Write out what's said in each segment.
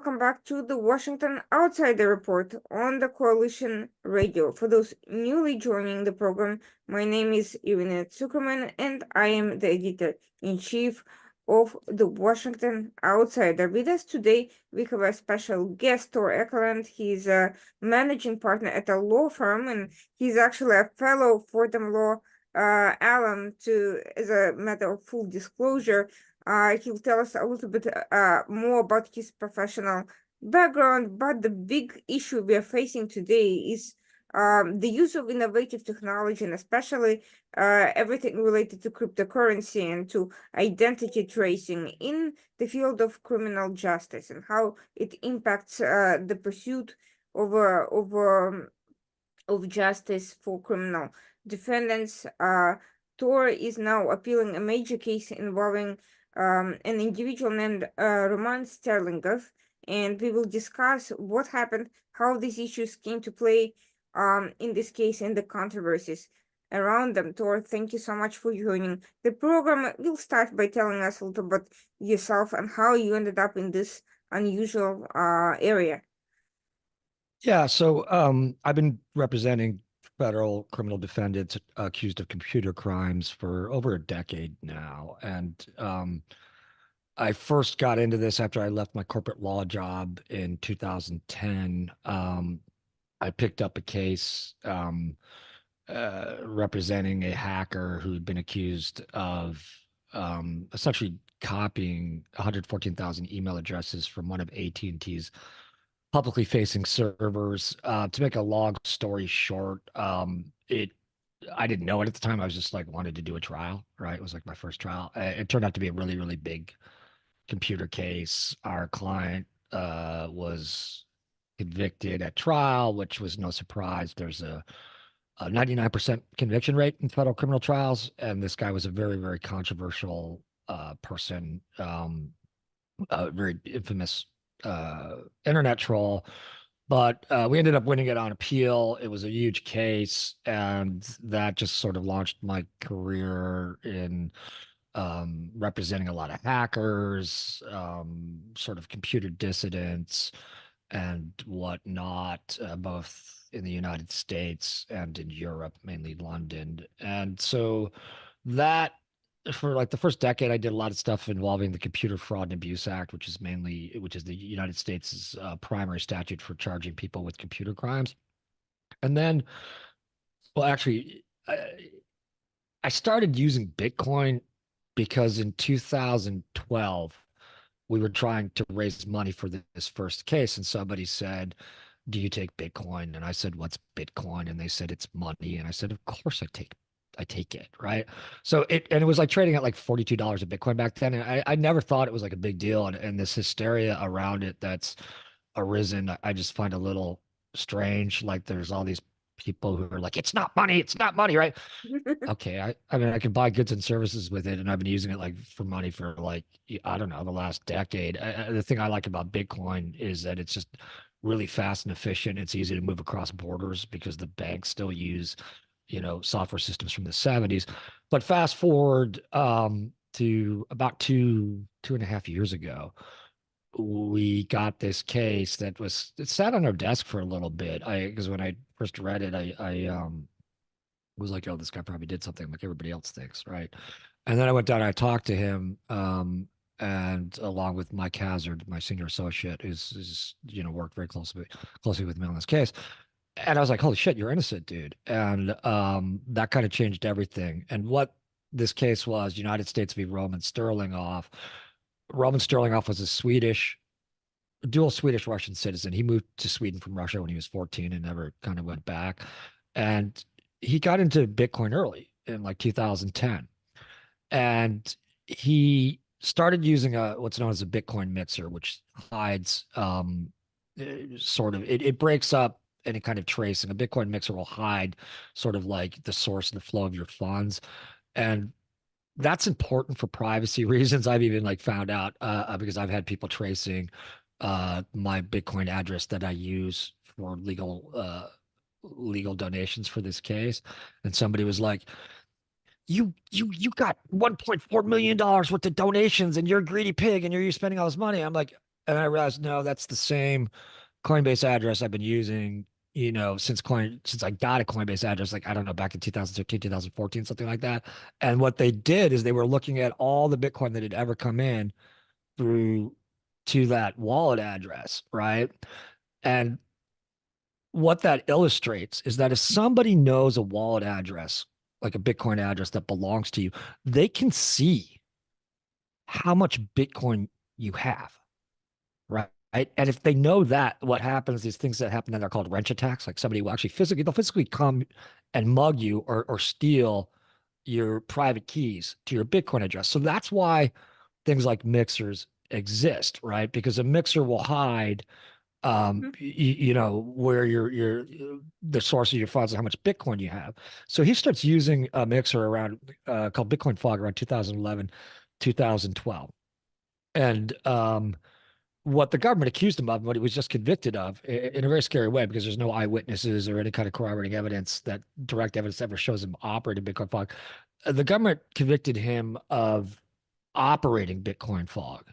welcome back to the Washington Outsider Report on the Coalition Radio. For those newly joining the program, my name is Irina Zuckerman, and I am the editor-in-chief of the Washington Outsider. With us today, we have a special guest, Tor Ekeland. He's a managing partner at a law firm, and he's actually a fellow Fordham Law alum, as a matter of full disclosure. He'll tell us a little bit more about his professional background, but the big issue we are facing today is the use of innovative technology, and especially everything related to cryptocurrency and to identity tracing in the field of criminal justice, and how it impacts the pursuit of justice for criminal defendants. Tor is now appealing a major case involving an individual named Roman Sterlingov, and we will discuss what happened, how these issues came to play in this case, and the controversies around them. Tor, thank you so much for joining the program. We'll start by telling us a little about yourself and how you ended up in this unusual area. Yeah, so I've been representing federal criminal defendants accused of computer crimes for over a decade now. And I first got into this after I left my corporate law job in 2010. I picked up a case representing a hacker who'd been accused of essentially copying 114,000 email addresses from one of AT&T's publicly facing servers. To make a long story short, I didn't know it at the time. I was just like wanted to do a trial, right? It was like my first trial. It turned out to be a really, really big computer case. Our client was convicted at trial, which was no surprise. There's a 99% conviction rate in federal criminal trials, and this guy was a very, very controversial person, a very infamous internet troll, but we ended up winning it on appeal. It was a huge case, and that just sort of launched my career in representing a lot of hackers, sort of computer dissidents and whatnot, both in the United States and in Europe, mainly London. And so that for like the first decade, I did a lot of stuff involving the Computer Fraud and Abuse Act, which is the United States' primary statute for charging people with computer crimes. And then, well, actually, I started using Bitcoin because in 2012, we were trying to raise money for this first case, and somebody said, "Do you take Bitcoin?" And I said, "What's Bitcoin?" And they said, "It's money." And I said, "Of course I take it," right? So it was like trading at like $42 a Bitcoin back then. And I never thought it was like a big deal. And this hysteria around it that's arisen, I just find a little strange. Like there's all these people who are like, it's not money, right? Okay, I mean, I can buy goods and services with it, and I've been using it like for money for like, I don't know, the last decade. The thing I like about Bitcoin is that it's just really fast and efficient. It's easy to move across borders because the banks still use software systems from the 70s. But fast forward to about 2.5 years ago, we got this case it sat on our desk for a little bit. Because when I first read it, I was like, oh, this guy probably did something like everybody else thinks, right? And then I went down and I talked to him, and along with Mike Hazard, my senior associate, who's worked very closely with me on this case. And I was like, holy shit, you're innocent, dude. And that kind of changed everything. And what this case was, United States v. Roman Sterlingoff. Roman Sterlingoff was a dual Swedish-Russian citizen. He moved to Sweden from Russia when he was 14 and never kind of went back. And he got into Bitcoin early in like 2010. And he started using what's known as a Bitcoin mixer, which hides it breaks up any kind of tracing. A Bitcoin mixer will hide sort of like the source and the flow of your funds. And that's important for privacy reasons. I've even like found out because I've had people tracing my Bitcoin address that I use for legal donations for this case. And somebody was like, you got $1.4 million worth of donations and you're a greedy pig and you're spending all this money. I'm like, And I realized, no, that's the same Coinbase address I've been using, since I got a Coinbase address, like, I don't know, back in 2013, 2014, something like that. And what they did is they were looking at all the Bitcoin that had ever come in through to that wallet address, right? And what that illustrates is that if somebody knows a wallet address, like a Bitcoin address that belongs to you, they can see how much Bitcoin you have, right? And if they know that, what happens, these things that happen, then they're called wrench attacks. Like somebody will actually they'll physically come and mug you or steal your private keys to your Bitcoin address. So that's why things like mixers exist, right? Because a mixer will hide Mhm. where your the source of your funds and how much Bitcoin you have. So he starts using a mixer around called Bitcoin Fog around 2011, 2012. And what the government accused him of, what he was just convicted of, in a very scary way, because there's no eyewitnesses or any kind of corroborating evidence that direct evidence ever shows him operating Bitcoin Fog. The government convicted him of operating Bitcoin Fog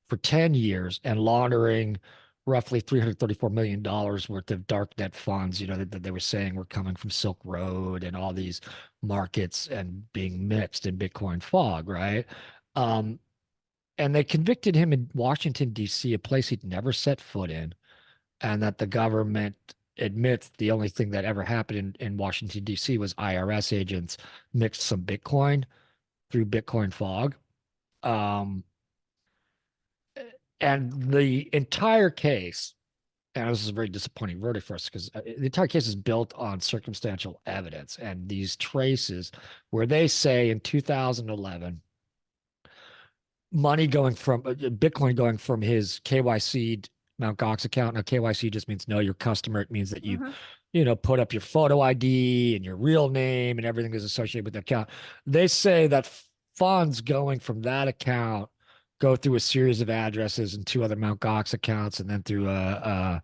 for 10 years and laundering roughly $334 million worth of darknet funds, that they were saying were coming from Silk Road and all these markets and being mixed in Bitcoin Fog, right? Um, and they convicted him in Washington, D.C., a place he'd never set foot in, and that the government admits the only thing that ever happened in Washington, D.C. was IRS agents mixed some Bitcoin through Bitcoin Fog. Um, and the entire case, and this is a very disappointing verdict for us because the entire case is built on circumstantial evidence and these traces where they say in 2011, money going from Bitcoin going from his KYC Mt. Gox account. Now, KYC just means know your customer. It means that you, Mhm. put up your photo ID and your real name and everything is associated with the account. They say that funds going from that account go through a series of addresses and two other Mt. Gox accounts, and then through a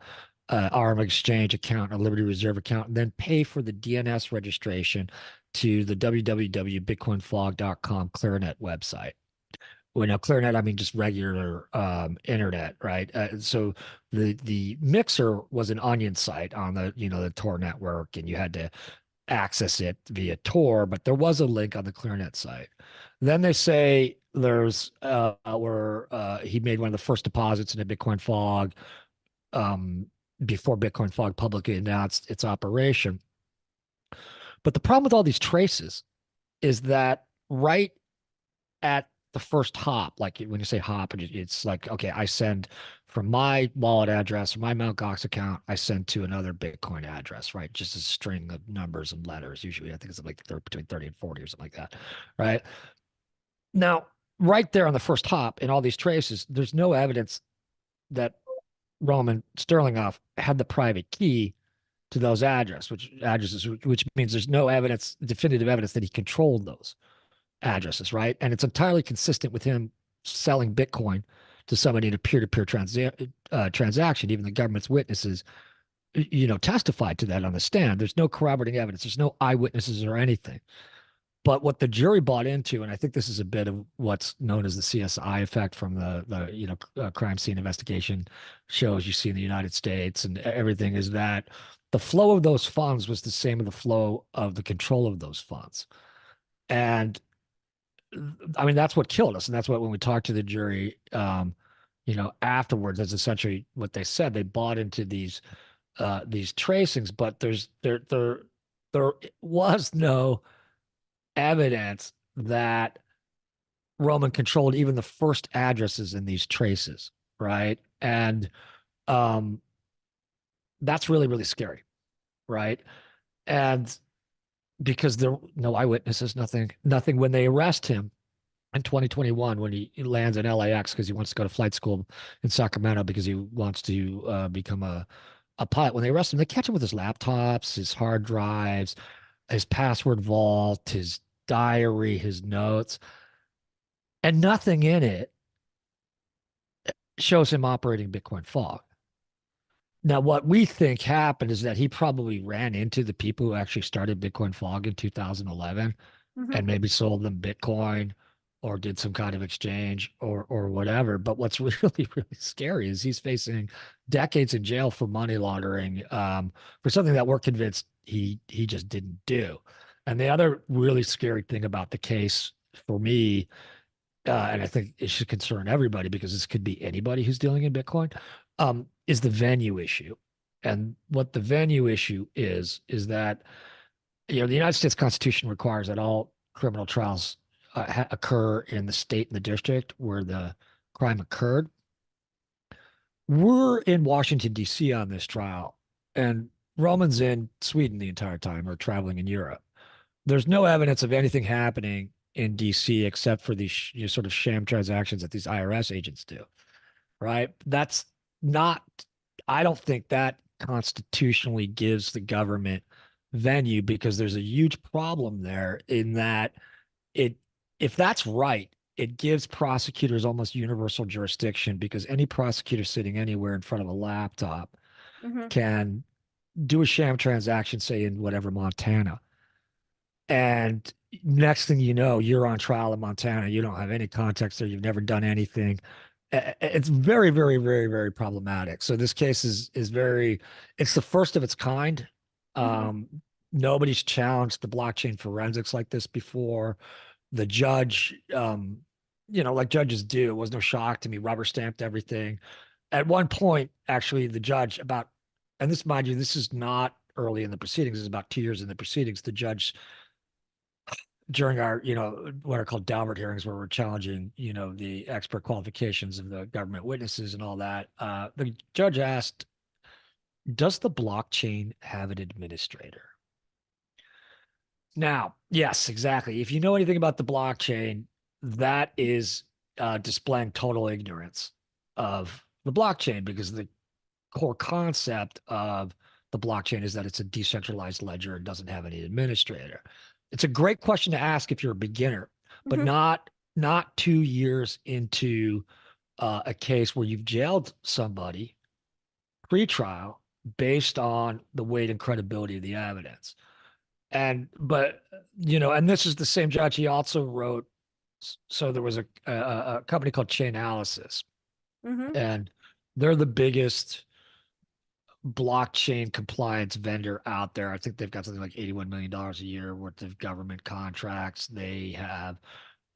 ARM exchange account, a Liberty Reserve account, and then pay for the DNS registration to the www.bitcoinfog.com Clarinet website. Well, now Clarinet, I mean just regular internet, right? So the mixer was an onion site on the Tor network, and you had to access it via Tor, but there was a link on the Clarinet site. Then they say there's where he made one of the first deposits in a Bitcoin Fog um, before Bitcoin Fog publicly announced its operation. But the problem with all these traces is that right at the first hop, like when you say hop, it's like, okay, I send from my wallet address, my Mt. Gox account, I send to another Bitcoin address, right? Just a string of numbers and letters. Usually, I think it's like between 30 and 40 or something like that, right? Now, right there on the first hop in all these traces, there's no evidence that Roman Sterlingoff had the private key to those addresses, which means there's no evidence, definitive evidence that he controlled those addresses, right? And it's entirely consistent with him selling Bitcoin to somebody in a peer-to-peer transaction. Even the government's witnesses, testified to that on the stand. There's no corroborating evidence. There's no eyewitnesses or anything. But what the jury bought into, and I think this is a bit of what's known as the CSI effect from the crime scene investigation shows you see in the United States and everything, is that the flow of those funds was the same as the flow of the control of those funds. And I mean, that's what killed us. And that's what, when we talked to the jury, afterwards, that's essentially what they said. They bought into these tracings, but there was no evidence that Roman controlled even the first addresses in these traces, right? And um, that's really, really scary, right? And because there no eyewitnesses, nothing. When they arrest him in 2021, when he lands in LAX because he wants to go to flight school in Sacramento because he wants to become a pilot. When they arrest him, they catch him with his laptops, his hard drives, his password vault, his diary, his notes, and nothing in it shows him operating Bitcoin Fog. Now, what we think happened is that he probably ran into the people who actually started Bitcoin Fog in 2011 Mhm. and maybe sold them Bitcoin, or did some kind of exchange or whatever. But what's really, really scary is he's facing decades in jail for money laundering, for something that we're convinced he just didn't do. And the other really scary thing about the case for me, and I think it should concern everybody because this could be anybody who's dealing in Bitcoin, is the venue issue. And what the venue issue is that the United States Constitution requires that all criminal trials occur in the state and the district where the crime occurred. We're in Washington, D.C. on this trial, and Roman's in Sweden the entire time or traveling in Europe. There's no evidence of anything happening in D.C. except for these sort of sham transactions that these IRS agents do, right? That's not, I don't think that constitutionally gives the government venue because there's a huge problem there in that it, if that's right, it gives prosecutors almost universal jurisdiction because any prosecutor sitting anywhere in front of a laptop Mm-hmm. can do a sham transaction, say in whatever Montana. And next thing you know, you're on trial in Montana. You don't have any context there. You've never done anything. It's very, very, very, very problematic. So this case is very, it's the first of its kind. Mm-hmm. Um, Nobody's challenged the blockchain forensics like this before. The judge, like judges do, it was no shock to me, rubber stamped everything. At one point, actually, the judge and this, mind you, this is not early in the proceedings, this is about 2 years in the proceedings. The judge, during our, what are called Daubert hearings, where we're challenging, the expert qualifications of the government witnesses and all that, the judge asked, does the blockchain have an administrator? Now, yes, exactly. If you know anything about the blockchain, that is displaying total ignorance of the blockchain because the core concept of the blockchain is that it's a decentralized ledger and doesn't have any administrator. It's a great question to ask if you're a beginner, but Mm-hmm. not 2 years into a case where you've jailed somebody pre-trial based on the weight and credibility of the evidence. And this is the same judge. He also wrote. So there was a company called Chainalysis, Mm-hmm. and they're the biggest blockchain compliance vendor out there. I think they've got something like $81 million a year worth of government contracts. They have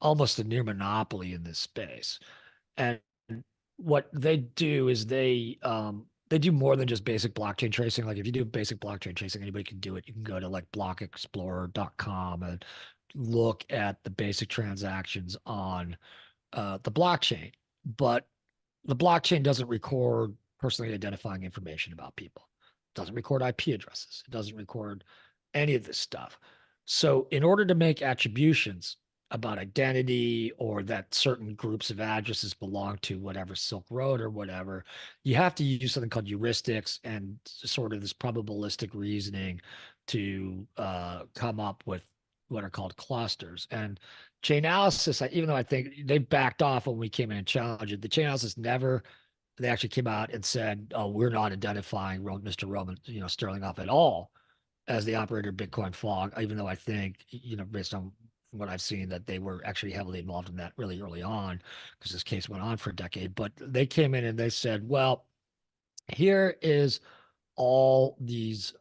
almost a near monopoly in this space. And what they do is they do more than just basic blockchain tracing. Like if you do basic blockchain tracing, anybody can do it. You can go to like blockexplorer.com and look at the basic transactions on the blockchain. But the blockchain doesn't record personally identifying information about people. It doesn't record IP addresses. It doesn't record any of this stuff. So in order to make attributions about identity or that certain groups of addresses belong to whatever Silk Road or whatever, you have to use something called heuristics and sort of this probabilistic reasoning to come up with what are called clusters. And Chainalysis, even though I think they backed off when we came in and challenged it, the Chainalysis never, they actually came out and said, "Oh, we're not identifying Mr. Roman, Sterlingoff at all as the operator of Bitcoin Fog," even though I think, based on what I've seen, that they were actually heavily involved in that really early on because this case went on for a decade. But they came in and they said, well, here is all these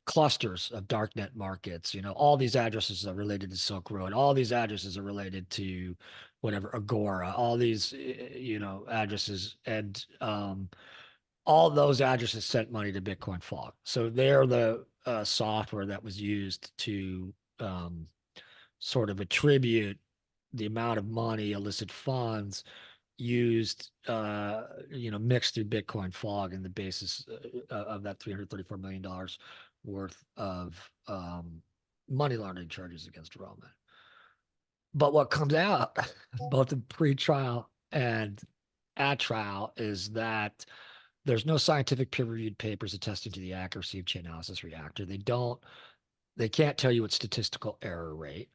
clusters of darknet markets. All these addresses are related to Silk Road. All these addresses are related to whatever Agora. All these, addresses, and all those addresses sent money to Bitcoin Fog. So they're the software that was used to sort of attribute the amount of money, illicit funds used, mixed through Bitcoin Fog and the basis of that $334 million worth of money laundering charges against Roman. But what comes out, both in pre-trial and at trial, is that there's no scientific peer-reviewed papers attesting to the accuracy of Chainalysis Reactor. They can't tell you its statistical error rate.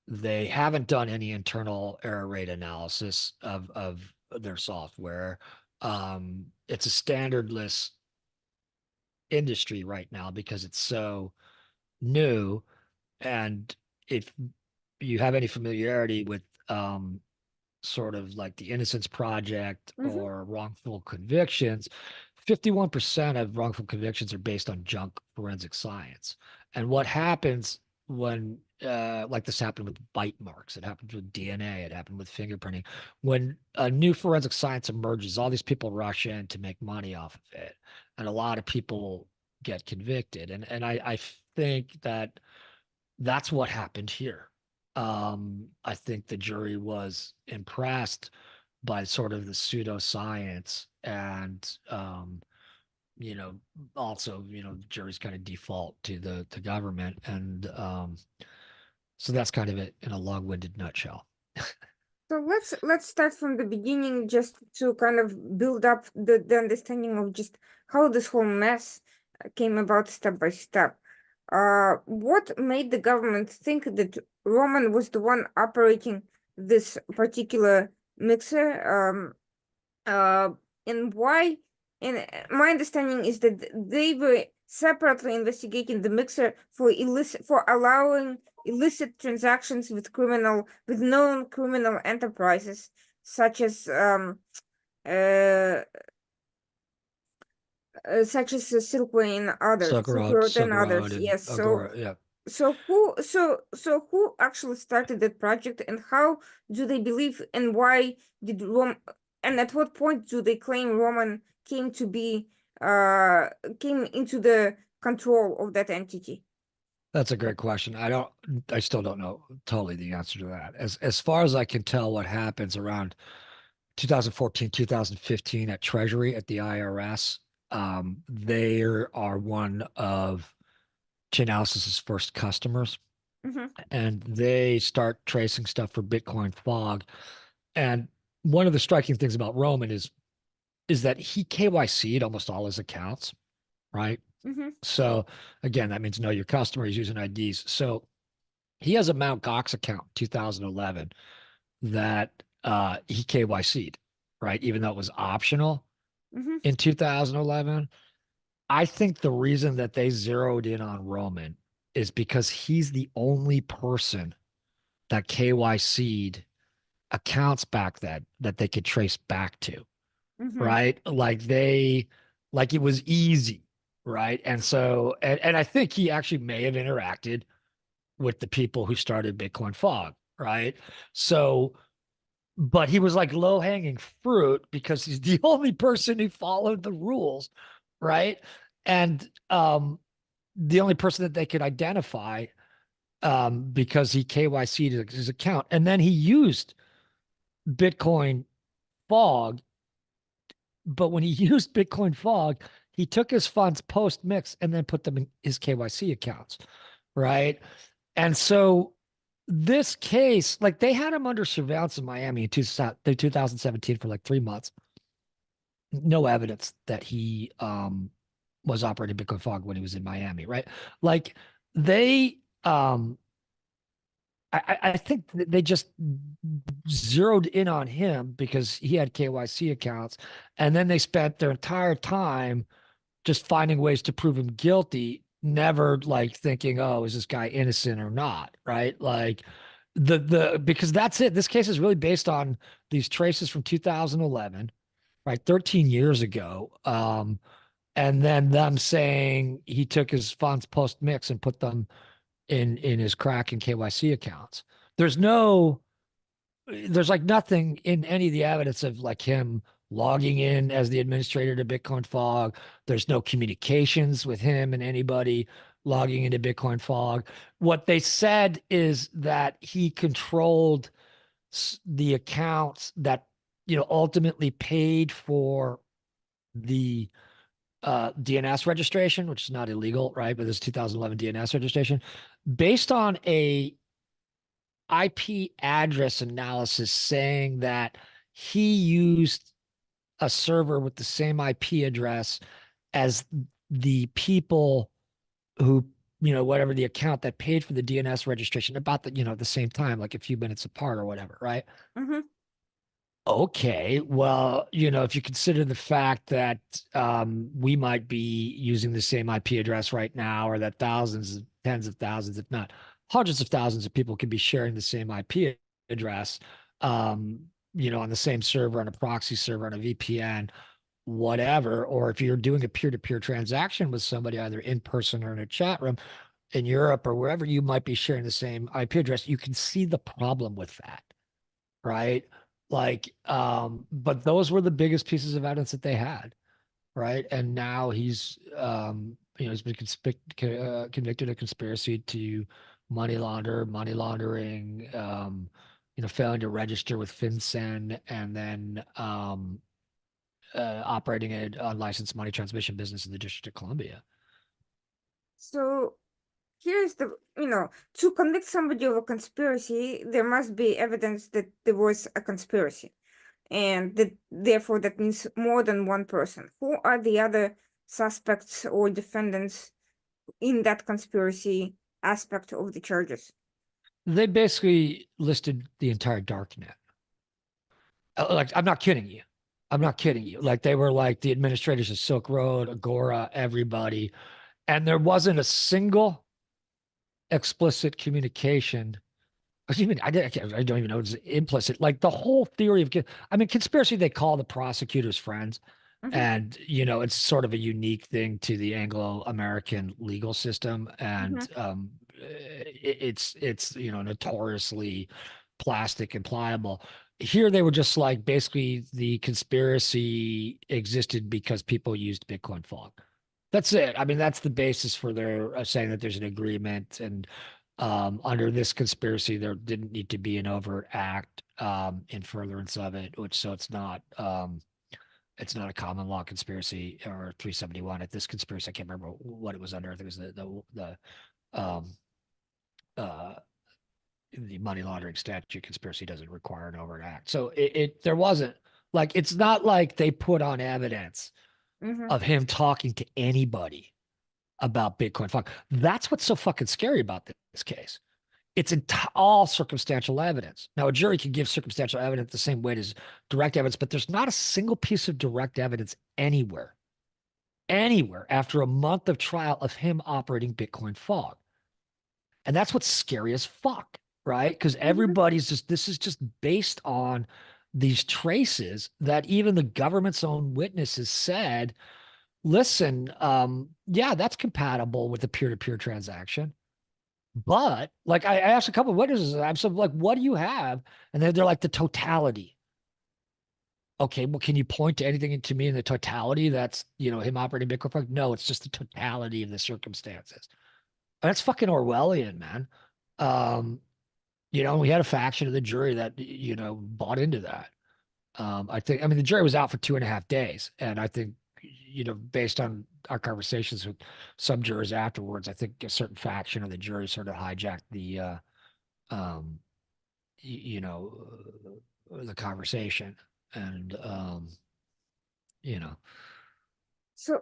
They haven't done any internal error rate analysis of their software. It's a standardless industry right now because it's so new. And if you have any familiarity with sort of like the Innocence Project Mm-hmm. or wrongful convictions, 51% of wrongful convictions are based on junk forensic science. And what happens when, like this happened with bite marks, it happened with DNA, it happened with fingerprinting. When a new forensic science emerges, all these people rush in to make money off of it. And a lot of people get convicted. And I think that that's what happened here. I think the jury was impressed by sort of the pseudoscience and you know, also, juries kind of default to the government. And so that's kind of it in a long-winded nutshell. So let's start from the beginning, just to kind of build up the understanding of just how this whole mess came about step by step. What made the government think that Roman was the one operating this particular mixer? Uh, and why? And my understanding is that they were separately investigating the mixer for allowing illicit transactions with known criminal enterprises such as uh, Silkway and others, Silk Silk and Road others. and Yes. So Agora, yeah. who actually started that project, and how do they believe, and why did Rome, and at what point do they claim Roman came into the control of that entity? That's a great question. I still don't know totally the answer to that. As far as I can tell, what happens around 2014, 2015 at Treasury, at the IRS, they are one of Chainalysis' first customers, Mm-hmm, and they start tracing stuff for Bitcoin fog. And one of the striking things about Roman is that he KYC'd almost all his accounts, right? mm-hmm, So again, that means know your customer. He's using IDs. So he has a Mt. Gox account 2011 that he KYC'd, right? Even though it was optional mm-hmm, in 2011. I think the reason that they zeroed in on Roman is because he's the only person that KYC'd accounts back then that they could trace back to, mm-hmm, right? Like it was easy, right? And so, and I think he actually may have interacted with the people who started Bitcoin Fog, right? So, but he was like low hanging fruit because he's the only person who followed the rules, right? And the only person that they could identify, because he KYC'd his account, and then he used Bitcoin Fog. But when he used Bitcoin Fog, he took his funds post mix and then put them in his KYC accounts, right? And so this case, like they had him under surveillance in Miami in 2017 for like 3 months. No evidence that he was operating Bitcoin Fog when he was in Miami, right? Like they I think they just zeroed in on him because he had KYC accounts, and then they spent their entire time just finding ways to prove him guilty, never like thinking, oh, is this guy innocent or not, right? Like the because that's it. This case is really based on these traces from 2011, right? 13 years ago. And then them saying he took his funds post mix and put them in his crack and KYC accounts. There's no there's like nothing in any of the evidence of like him logging in as the administrator to Bitcoin Fog. There's no communications with him and anybody logging into Bitcoin Fog. What they said is that he controlled the accounts that ultimately paid for the DNS registration, which is not illegal, right? But this 2011 DNS registration, based on a IP address analysis saying that he used a server with the same IP address as the people who, whatever the account that paid for the DNS registration about the same time, like a few minutes apart or whatever, right? mm-hmm. Okay, well, if you consider the fact that we might be using the same IP address right now, or that thousands, tens of thousands, if not hundreds of thousands of people can be sharing the same IP address, you know, on the same server, on a proxy server, on a VPN, whatever. Or if you're doing a peer-to-peer transaction with somebody, either in person or in a chat room in Europe or wherever, you might be sharing the same IP address. You can see the problem with that, right? Like, but those were the biggest pieces of evidence that they had, right? And now he's, you know, he's been convicted of conspiracy to money laundering, you know, failing to register with FinCEN, and then operating an unlicensed money transmission business in the District of Columbia. So here's the, to convict somebody of a conspiracy, there must be evidence that there was a conspiracy. And that therefore that means more than one person. Who are the other suspects or defendants in that conspiracy aspect of the charges? They basically listed the entire darknet. Like, I'm not kidding you. I'm not kidding you. Like, they were like the administrators of Silk Road, Agora, everybody. And there wasn't a single explicit communication. Even I don't even know it's implicit. Like, the whole theory of, I mean, conspiracy, they call the prosecutors friends. And, you know, it's sort of a unique thing to the Anglo-American legal system. And it's, you know, notoriously plastic and pliable. Here they were just like, basically the conspiracy existed because people used Bitcoin fog. That's it. I mean, that's the basis for their saying that there's an agreement. And under this conspiracy, there didn't need to be an overt act in furtherance of it, which, so it's not a common law conspiracy or 371. At this conspiracy, I can't remember what it was under. I think it was um uh the money laundering statute. Conspiracy doesn't require an overt act. So there wasn't, like, it's not like they put on evidence of him talking to anybody about Bitcoin fog. That's what's so fucking scary about this case. It's all circumstantial evidence. Now, a jury can give circumstantial evidence the same weight as direct evidence, but there's not a single piece of direct evidence anywhere after a month of trial of him operating Bitcoin fog. And that's what's scary as fuck, right? Because everybody's just, this is just based on these traces that even the government's own witnesses said, listen, yeah, that's compatible with the peer-to-peer transaction. But, like, I asked a couple of witnesses, I'm so like, what do you have? And they're like, the totality. Okay, well, can you point to anything to me in the totality that's, you know, him operating Bitcoin fog? No, it's just the totality of the circumstances. And that's fucking Orwellian, man. You know, we had a faction of the jury that, you know, bought into that. I mean, the jury was out for 2.5 days. And I think, you know, based on our conversations with some jurors afterwards, I think a certain faction of the jury sort of hijacked the, you know, the conversation. And, you know. So,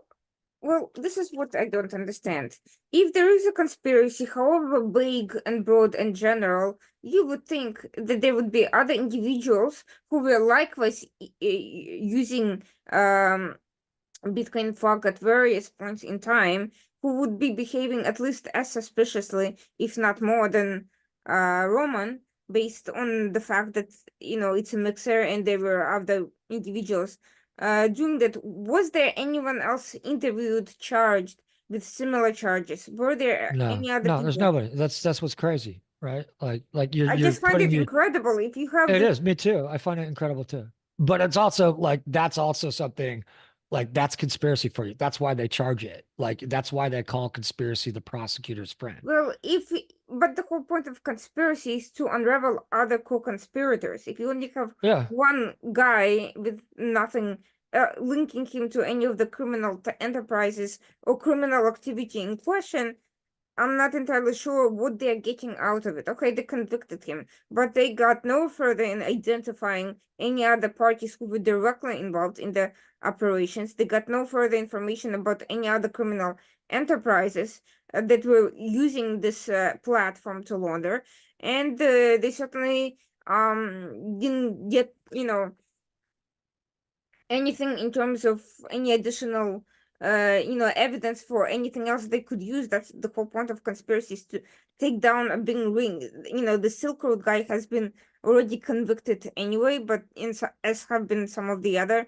well, this is what I don't understand. If there is a conspiracy, however vague and broad and general, you would think that there would be other individuals who were likewise using Bitcoin fog at various points in time, who would be behaving at least as suspiciously, if not more, than Roman, based on the fact that, you know, it's a mixer and there were other individuals doing that. Was there anyone else interviewed, charged with similar charges? Were there any other No, there's people? nobody. That's what's crazy, right? Like I you're just find putting it you. incredible. If you have It this, is, me too. I find it incredible too. But it's also like, that's also something, like, that's conspiracy for you. That's why they charge it. Like, that's why they call conspiracy the prosecutor's friend. well, but the whole point of conspiracy is to unravel other co-conspirators. If you only have Yeah. one guy with nothing linking him to any of the criminal enterprises or criminal activity in question, I'm not entirely sure what they're getting out of it. Okay, they convicted him, but they got no further in identifying any other parties who were directly involved in the operations. They got no further information about any other criminal enterprises that were using this platform to launder, and they certainly didn't get, anything in terms of any additional evidence for anything else they could use. That's the whole point of conspiracies, take down a big ring. You know, the Silk Road guy has been already convicted anyway, but as have been some of the other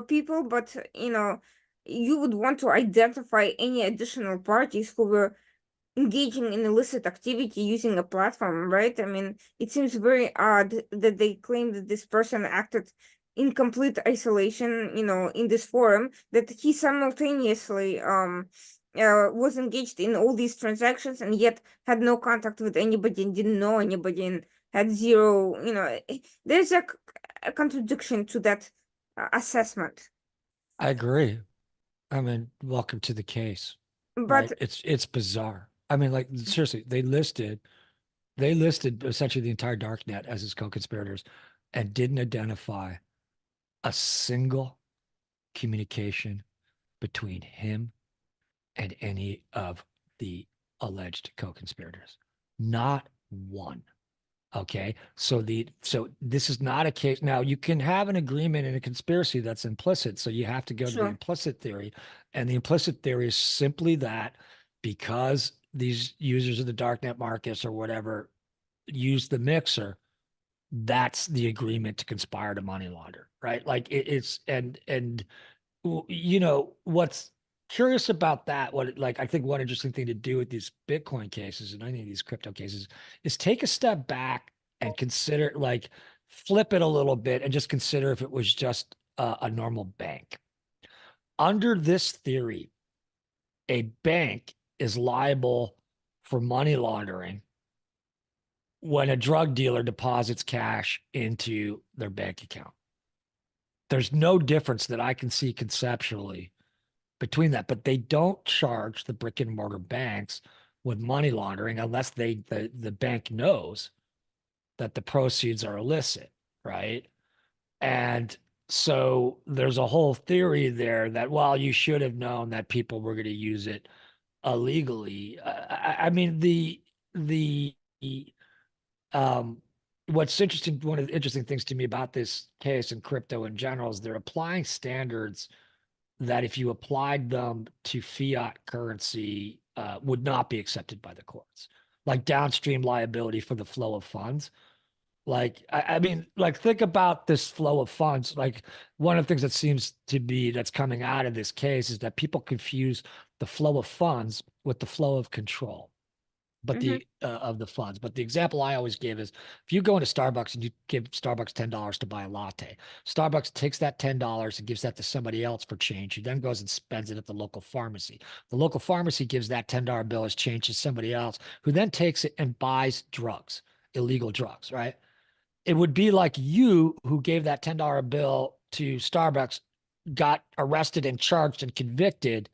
people. But you know, you would want to identify any additional parties who were engaging in illicit activity using a platform, right? I mean, it seems very odd that they claim that this person acted in complete isolation, you know, in this forum, that he simultaneously was engaged in all these transactions and yet had no contact with anybody and didn't know anybody and had zero, you know, there's a contradiction to that assessment. I agree. I mean, welcome to the case, But right? It's bizarre. I mean, like seriously, they listed essentially the entire darknet as his co-conspirators and didn't identify a single communication between him and any of the alleged co-conspirators. Not one. Okay. So this is not a case. Now you can have an agreement in a conspiracy that's implicit. So you have to go to the sure. implicit theory. And the implicit theory is simply that because these users of the darknet markets or whatever use the mixer, that's the agreement to conspire to money launder, right? Like it's and you know what's curious about that, what like I think one interesting thing to do with these Bitcoin cases and any of these crypto cases is take a step back and consider, like, flip it a little bit and just consider if it was just a normal bank. Under this theory, a bank is liable for money laundering when a drug dealer deposits cash into their bank account. There's no difference that I can see conceptually between that, but they don't charge the brick and mortar banks with money laundering unless the bank knows that the proceeds are illicit, right? And so there's a whole theory there that, well, you should have known that people were going to use it illegally. I mean, the um what's interesting, one of the interesting things to me about this case and crypto in general is they're applying standards that if you applied them to fiat currency would not be accepted by the courts, like downstream liability for the flow of funds. Like, I mean, like, think about this flow of funds. Like, one of the things that seems to be that's coming out of this case is that people confuse the flow of funds with the flow of control but Hmm. the of the funds. But the example I always give is if you go into Starbucks and you give Starbucks $10 to buy a latte, Starbucks takes that $10 and gives that to somebody else for change, who then goes and spends it at the local pharmacy. The local pharmacy gives that $10 bill as change to somebody else, who then takes it and buys drugs, illegal drugs, right? It would be like you, who gave that $10 bill to Starbucks, got arrested and charged and convicted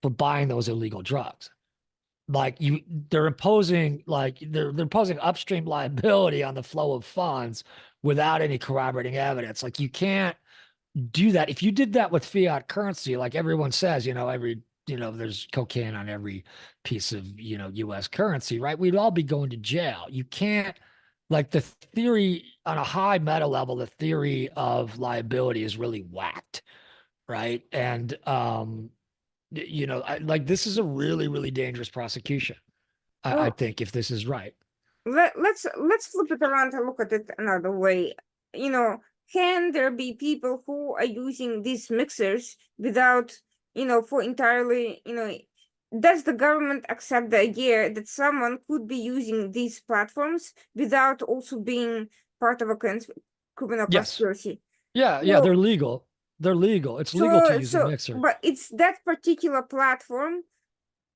for buying those illegal drugs. Like, they're imposing they're imposing upstream liability on the flow of funds without any corroborating evidence. Like, you can't do that. If you did that with fiat currency, like everyone says, there's cocaine on every piece of, US currency, right? We'd all be going to jail. You can't, like, the theory on a high meta level, the theory of liability is really whacked, right? And like, this is a really, really dangerous prosecution. I Well, think, if this is right. let's flip it around and look at it another way. You know, can there be people who are using these mixers without, for entirely, does the government accept the idea that someone could be using these platforms without also being part of a criminal Yes. conspiracy? Yeah, yeah, they're So, legal. They're legal. It's legal to so, use a so, mixer. but it's that particular platform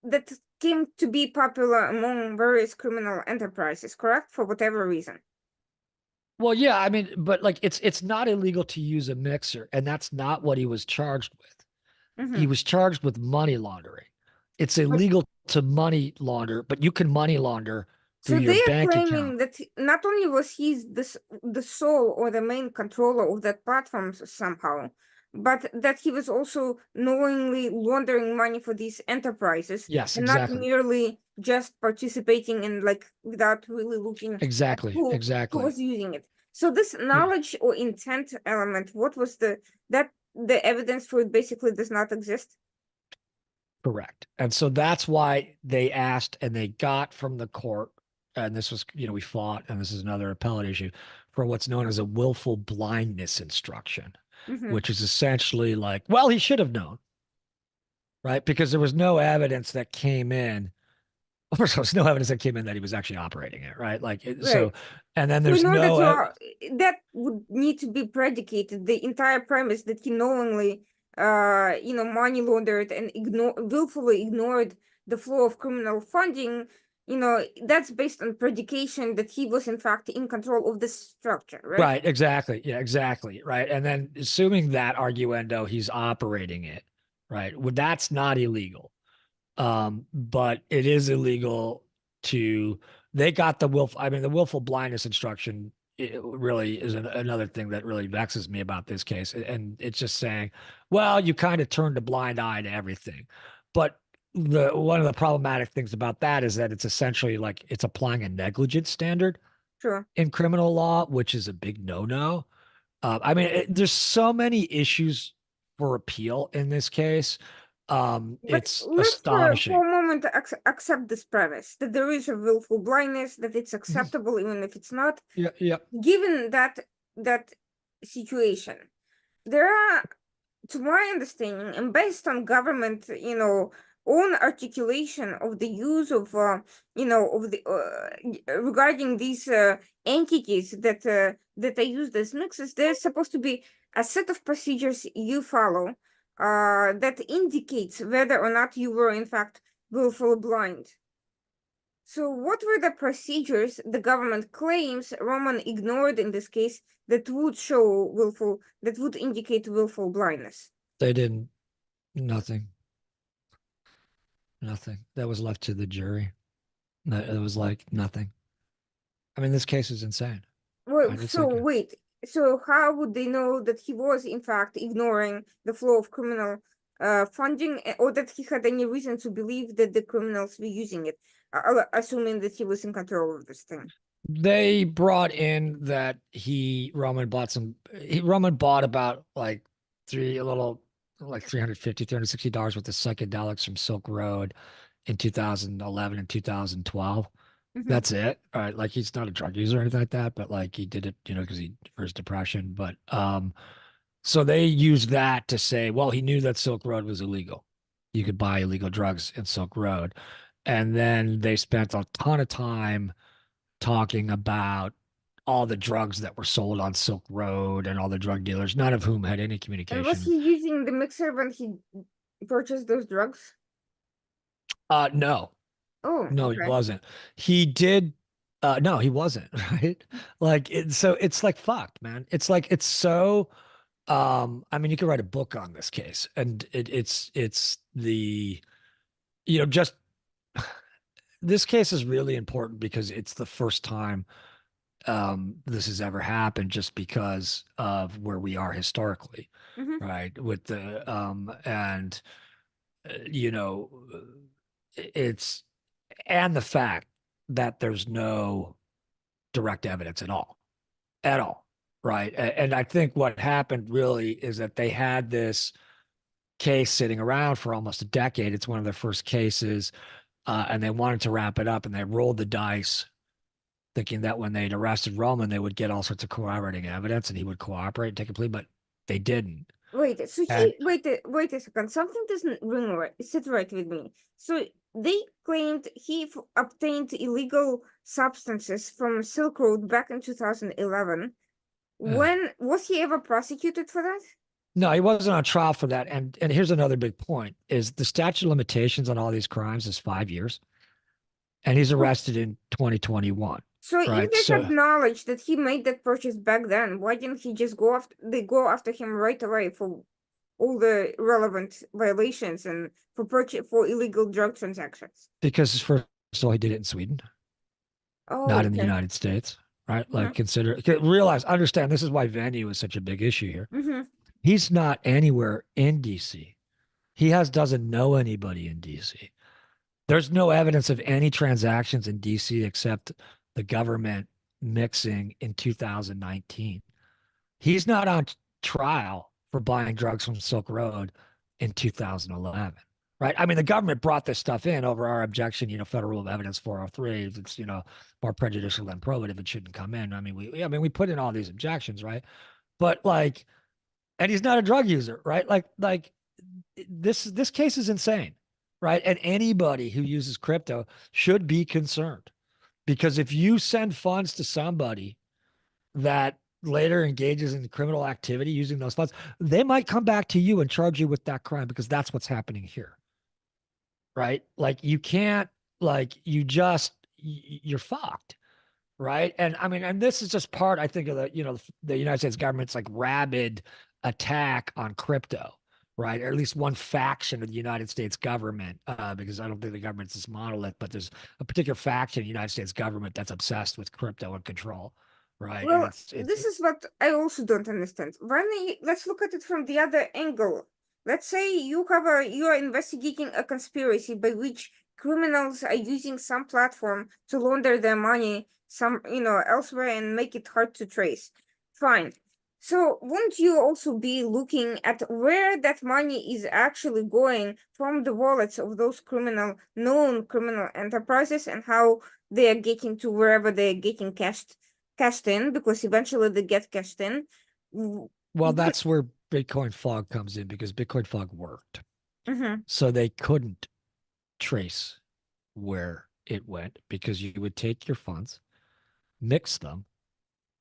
that came to be popular among various criminal enterprises, correct? For whatever reason. Well, yeah, I mean, but like, it's not illegal to use a mixer, and that's not what he was charged with. Hmm. He was charged with money laundering. It's But illegal to money launder, but you can money launder through so your they are bank account. claiming that not only was he the sole or the main controller of that platform somehow, but that he was also knowingly laundering money for these enterprises Yes, and not exactly. merely just participating in, like, without really looking at Exactly. who Exactly. was using it. So this Yeah. knowledge or intent element, what was that the evidence for it basically does not exist? Correct. And so that's why they asked and they got from the court, and this was, we fought, and this is another appellate issue, for what's known as a willful blindness instruction, Mm-hmm. which is essentially like, well, he should have known, right? Because there was no evidence that came in. Well, first of all, there's no evidence that came in that he was actually operating it, right? Right. And then So there's in order no, to that would need to be predicated the entire premise that he knowingly money laundered and willfully ignored the flow of criminal funding, that's based on predication that he was in fact in control of the structure, right? right, exactly. Yeah, exactly. Right. And then assuming that arguendo, he's operating it, right? Well, that's not illegal. But it is illegal to, they got the willful blindness instruction. It really is another thing that really vexes me about this case. And it's just saying, well, you kind of turned a blind eye to everything. But one of the problematic things about that is that it's essentially like it's applying a negligence standard Sure. in criminal law, which is a big no-no. There's so many issues for appeal in this case. But It's let's for astonishing. a moment accept this premise that there is a willful blindness, that it's Mhm. acceptable even if it's not. Yeah, yeah. Given that situation, there are, to my understanding, and based on government, own articulation of the use of, of the regarding these entities that are used as mixes, there's supposed to be a set of procedures you follow that indicates whether or not you were in fact willfully blind. So, what were the procedures the government claims Roman ignored in this case that would that would indicate willful blindness? They didn't, nothing, nothing. That was left to the jury. It was like nothing. This case is insane. Well, Right? It's so like, wait, so how would they know that he was in fact ignoring the flow of criminal funding, or that he had any reason to believe that the criminals were using it, assuming that he was in control of this thing? they brought in that Roman bought about like three, a little, like $360 worth of psychedelics from Silk Road in 2011 and 2012. Hmm. That's it. All right. Like he's not a drug user or anything like that, but like he did it, because for his depression. But so they used that to say, well, he knew that Silk Road was illegal. You could buy illegal drugs in Silk Road. And then they spent a ton of time talking about all the drugs that were sold on Silk Road and all the drug dealers, none of whom had any And was communication. he using the mixer when he purchased those drugs? No, Oh, no, he okay. wasn't. He did. No, he wasn't. Right. So it's like fucked, man. It's like, it's so, you could write a book on this case and it's just this case is really important because it's the first time this has ever happened just because of where we are historically, Hmm. right? With the and you know it's and the fact that there's no direct evidence at all, right? And I think what happened really is that they had this case sitting around for almost a decade. It's one of their first cases, and they wanted to wrap it up, and they rolled the dice thinking that when they'd arrested Roman, they would get all sorts of corroborating evidence and he would cooperate and take a plea, but they didn't. Wait, so And wait a second. Something doesn't ring right, sit right with me. So they claimed he obtained illegal substances from Silk Road back in 2011. uh, When was he ever prosecuted for that? no, he wasn't on trial for that. And here's another big point is the statute of limitations on all these crimes is 5 years. And he's Oh, arrested in 2021. so if Right. they So had knowledge that he made that purchase back then, why didn't he just go after him right away for all the relevant violations and for purchase for illegal drug transactions? because first of all, he did it in Sweden, Oh, not in the okay. United States. Right. Mm-hmm. Understand this is why venue is such a big issue here. Mm-hmm. He's not anywhere in DC. Doesn't know anybody in DC. There's no evidence of any transactions in DC except the government mixing in 2019. He's not on trial for buying drugs from Silk Road in 2011. right? I mean, the government brought this stuff in over our objection, federal rule of evidence 403. It's, more prejudicial than probative. It shouldn't come in. I mean, we put in all these objections, right? But like, and he's not a drug user, right? Like this case is insane, right? And anybody who uses crypto should be concerned because if you send funds to somebody that later engages in criminal activity using those funds, they might come back to you and charge you with that crime because that's what's happening here. Right? Like you can't like you're fucked. Right. And I mean, and this is just part, I think, of the United States government's like rabid attack on crypto, right? Or at least one faction of the United States government, because I don't think the government's this monolith, but there's a particular faction of the United States government that's obsessed with crypto and control, right? And Well, this is what I also don't understand. Let's look at it from the other angle. Let's say you are investigating a conspiracy by which criminals are using some platform to launder their money elsewhere and make it hard to trace. Fine. So wouldn't you also be looking at where that money is actually going from the wallets of those known criminal enterprises and how they are getting to wherever they're getting cashed in, because eventually they get cashed in. Well, that's where Bitcoin fog comes in because Bitcoin fog worked. Mm-hmm. So they couldn't trace where it went because you would take your funds, mix them,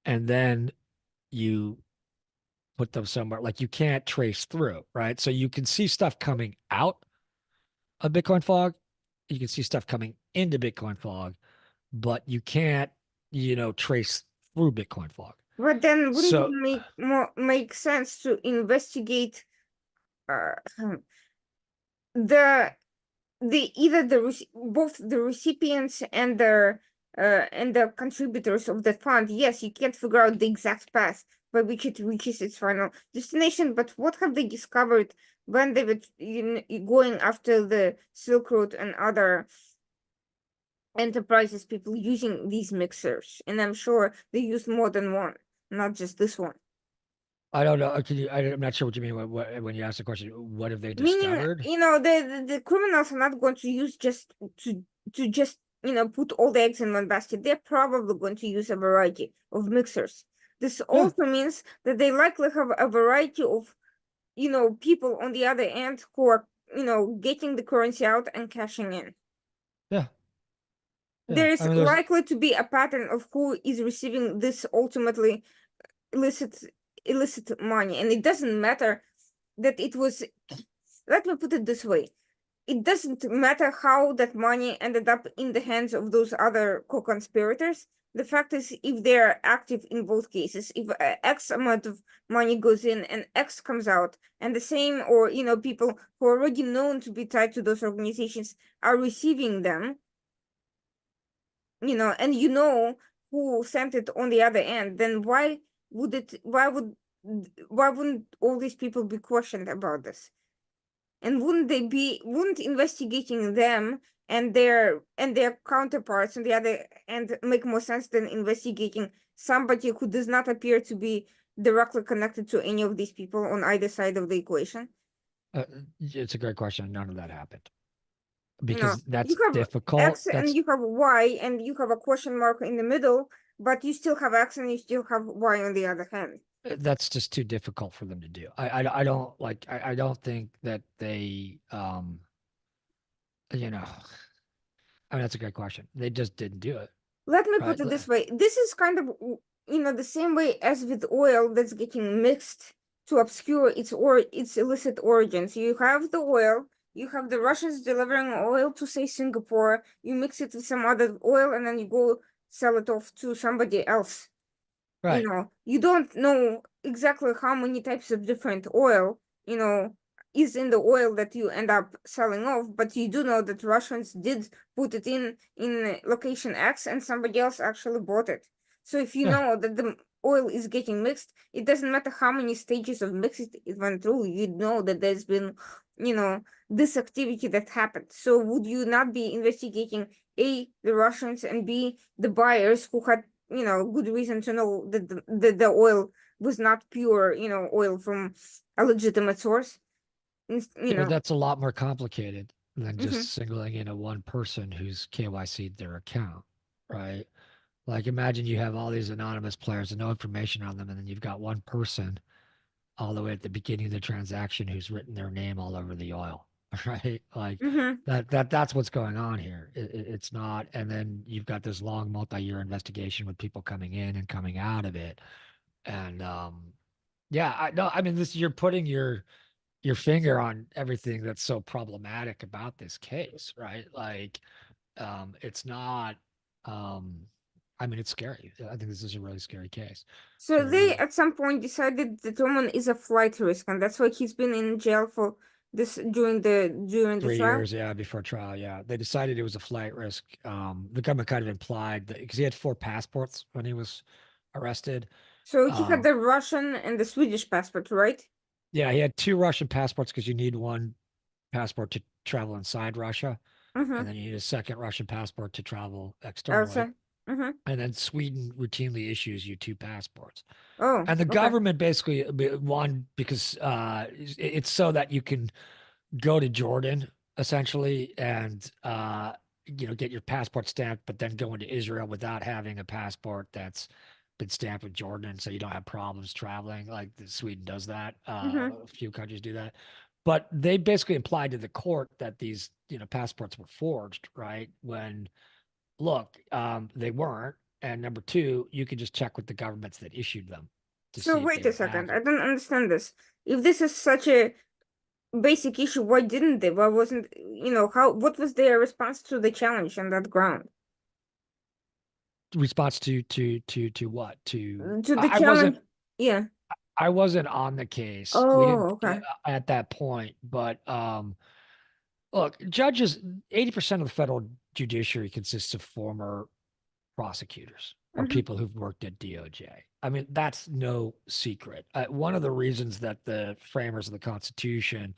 and then you put them somewhere. Like you can't trace through, right? So you can see stuff coming out of Bitcoin fog. You can see stuff coming into Bitcoin fog, but you can't, trace through Bitcoin fog. But then wouldn't So it make sense to investigate uh, the both the recipients and the contributors of the fund? Yes, you can't figure out the exact path by which it reaches its final destination, but what have they discovered when they were going after the Silk Road and other enterprises, people using these mixers? And I'm sure they used more than one, not just this one. I don't know. I'm not sure what you mean when you ask the question. What have they Meaning, discovered? the criminals are not going to use just to just put all the eggs in one basket. They're probably going to use a variety of mixers. This Yeah, also means that they likely have a variety of people on the other end who are getting the currency out and cashing in. yeah, yeah. There I is mean, likely to be a pattern of who is receiving this ultimately illicit money, and it doesn't matter that it was. Let me put it this way: it doesn't matter how that money ended up in the hands of those other co-conspirators. The fact is, if they're active in both cases, if X amount of money goes in and X comes out, and the same, or people who are already known to be tied to those organizations are receiving them, and who sent it on the other end, then why wouldn't all these people be questioned about this? And wouldn't investigating them and their counterparts on the other end make more sense than investigating somebody who does not appear to be directly connected to any of these people on either side of the equation? it's a great question. None of that happened No, because that's you have difficult. X and you have Y and you have a question mark in the middle, but you still have X and you still have Y on the other hand. That's just too difficult for them to do. I don't like. I don't think that they. You know, I mean, that's a great question. They just didn't do it, Let me right? put it this way. This is kind of, the same way as with oil that's getting mixed to obscure its illicit origins. You have the oil, you have the Russians delivering oil to, say, Singapore, you mix it with some other oil, and then you go sell it off to somebody else. Right. You don't know exactly how many types of different oil, is in the oil that you end up selling off, but you do know that Russians did put it in location X and somebody else actually bought it. So if you Yeah. know that the oil is getting mixed, it doesn't matter how many stages of mixing it went through, you know that there's been, this activity that happened. So would you not be investigating A, the Russians, and B, the buyers who had good reason to know that the oil was not pure, oil from a legitimate source? you know. That's a lot more complicated than Hmm. just singling in a one person who's KYC'd their account, right? Like imagine you have all these anonymous players and no information on them, and then you've got one person all the way at the beginning of the transaction who's written their name all over the oil, right? Like Hmm. that's what's going on here. It's not, and then you've got this long multi-year investigation with people coming in and coming out of it, and yeah, I no, I mean this you're putting your finger on everything that's so problematic about this case, right? Like it's not um I mean it's scary. I think this is a really scary case. So they So at some point decided that Roman is a flight risk, and that's why he's been in jail for this during the three trial. years, yeah, before trial, yeah. They decided it was a flight risk. The government kind of implied that because he had four passports when he was arrested. So he had Um, the Russian and the Swedish passport, right? yeah, he had two Russian passports because you need one passport to travel inside Russia, Mm-hmm. and then you need a second Russian passport to travel externally. Also. Mm-hmm. And then Sweden routinely issues you two passports. Oh, And the okay. government basically won because it's so that you can go to Jordan essentially and get your passport stamped, but then go into Israel without having a passport that's been stamped with Jordan, so you don't have problems traveling. Like Sweden does that. Mm-hmm. A few countries do that. But they basically implied to the court that these passports were forged, right? When look, they weren't. And number two, you could just check with the governments that issued them to So see if wait they a were second. I accurate. don't understand this. If this is such a basic issue, why didn't they? Why wasn't, what was their response to the challenge on that ground? Response to what? To To the I wasn't challenge? Yeah. I wasn't on the case. We Oh, didn't okay. at that point, but look, judges, 80% of the federal judiciary consists of former prosecutors or Mm-hmm. people who've worked at DOJ. I mean, that's no secret. One of the reasons that the framers of the Constitution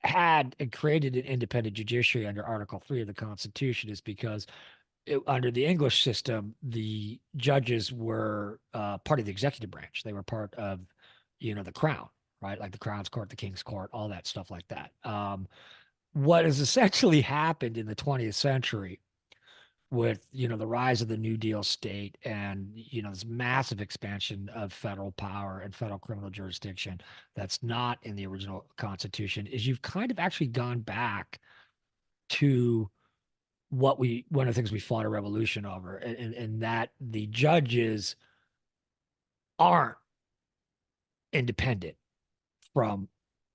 had and created an independent judiciary under Article 3 of the Constitution is because under the English system, the judges were part of the executive branch. They were part of, the crown, right? Like the crown's court, the king's court, all that stuff like that. What has essentially happened in the 20th century with, the rise of the New Deal state and, this massive expansion of federal power and federal criminal jurisdiction that's not in the original Constitution is you've kind of actually gone back to one of the things we fought a revolution over, and that the judges aren't independent from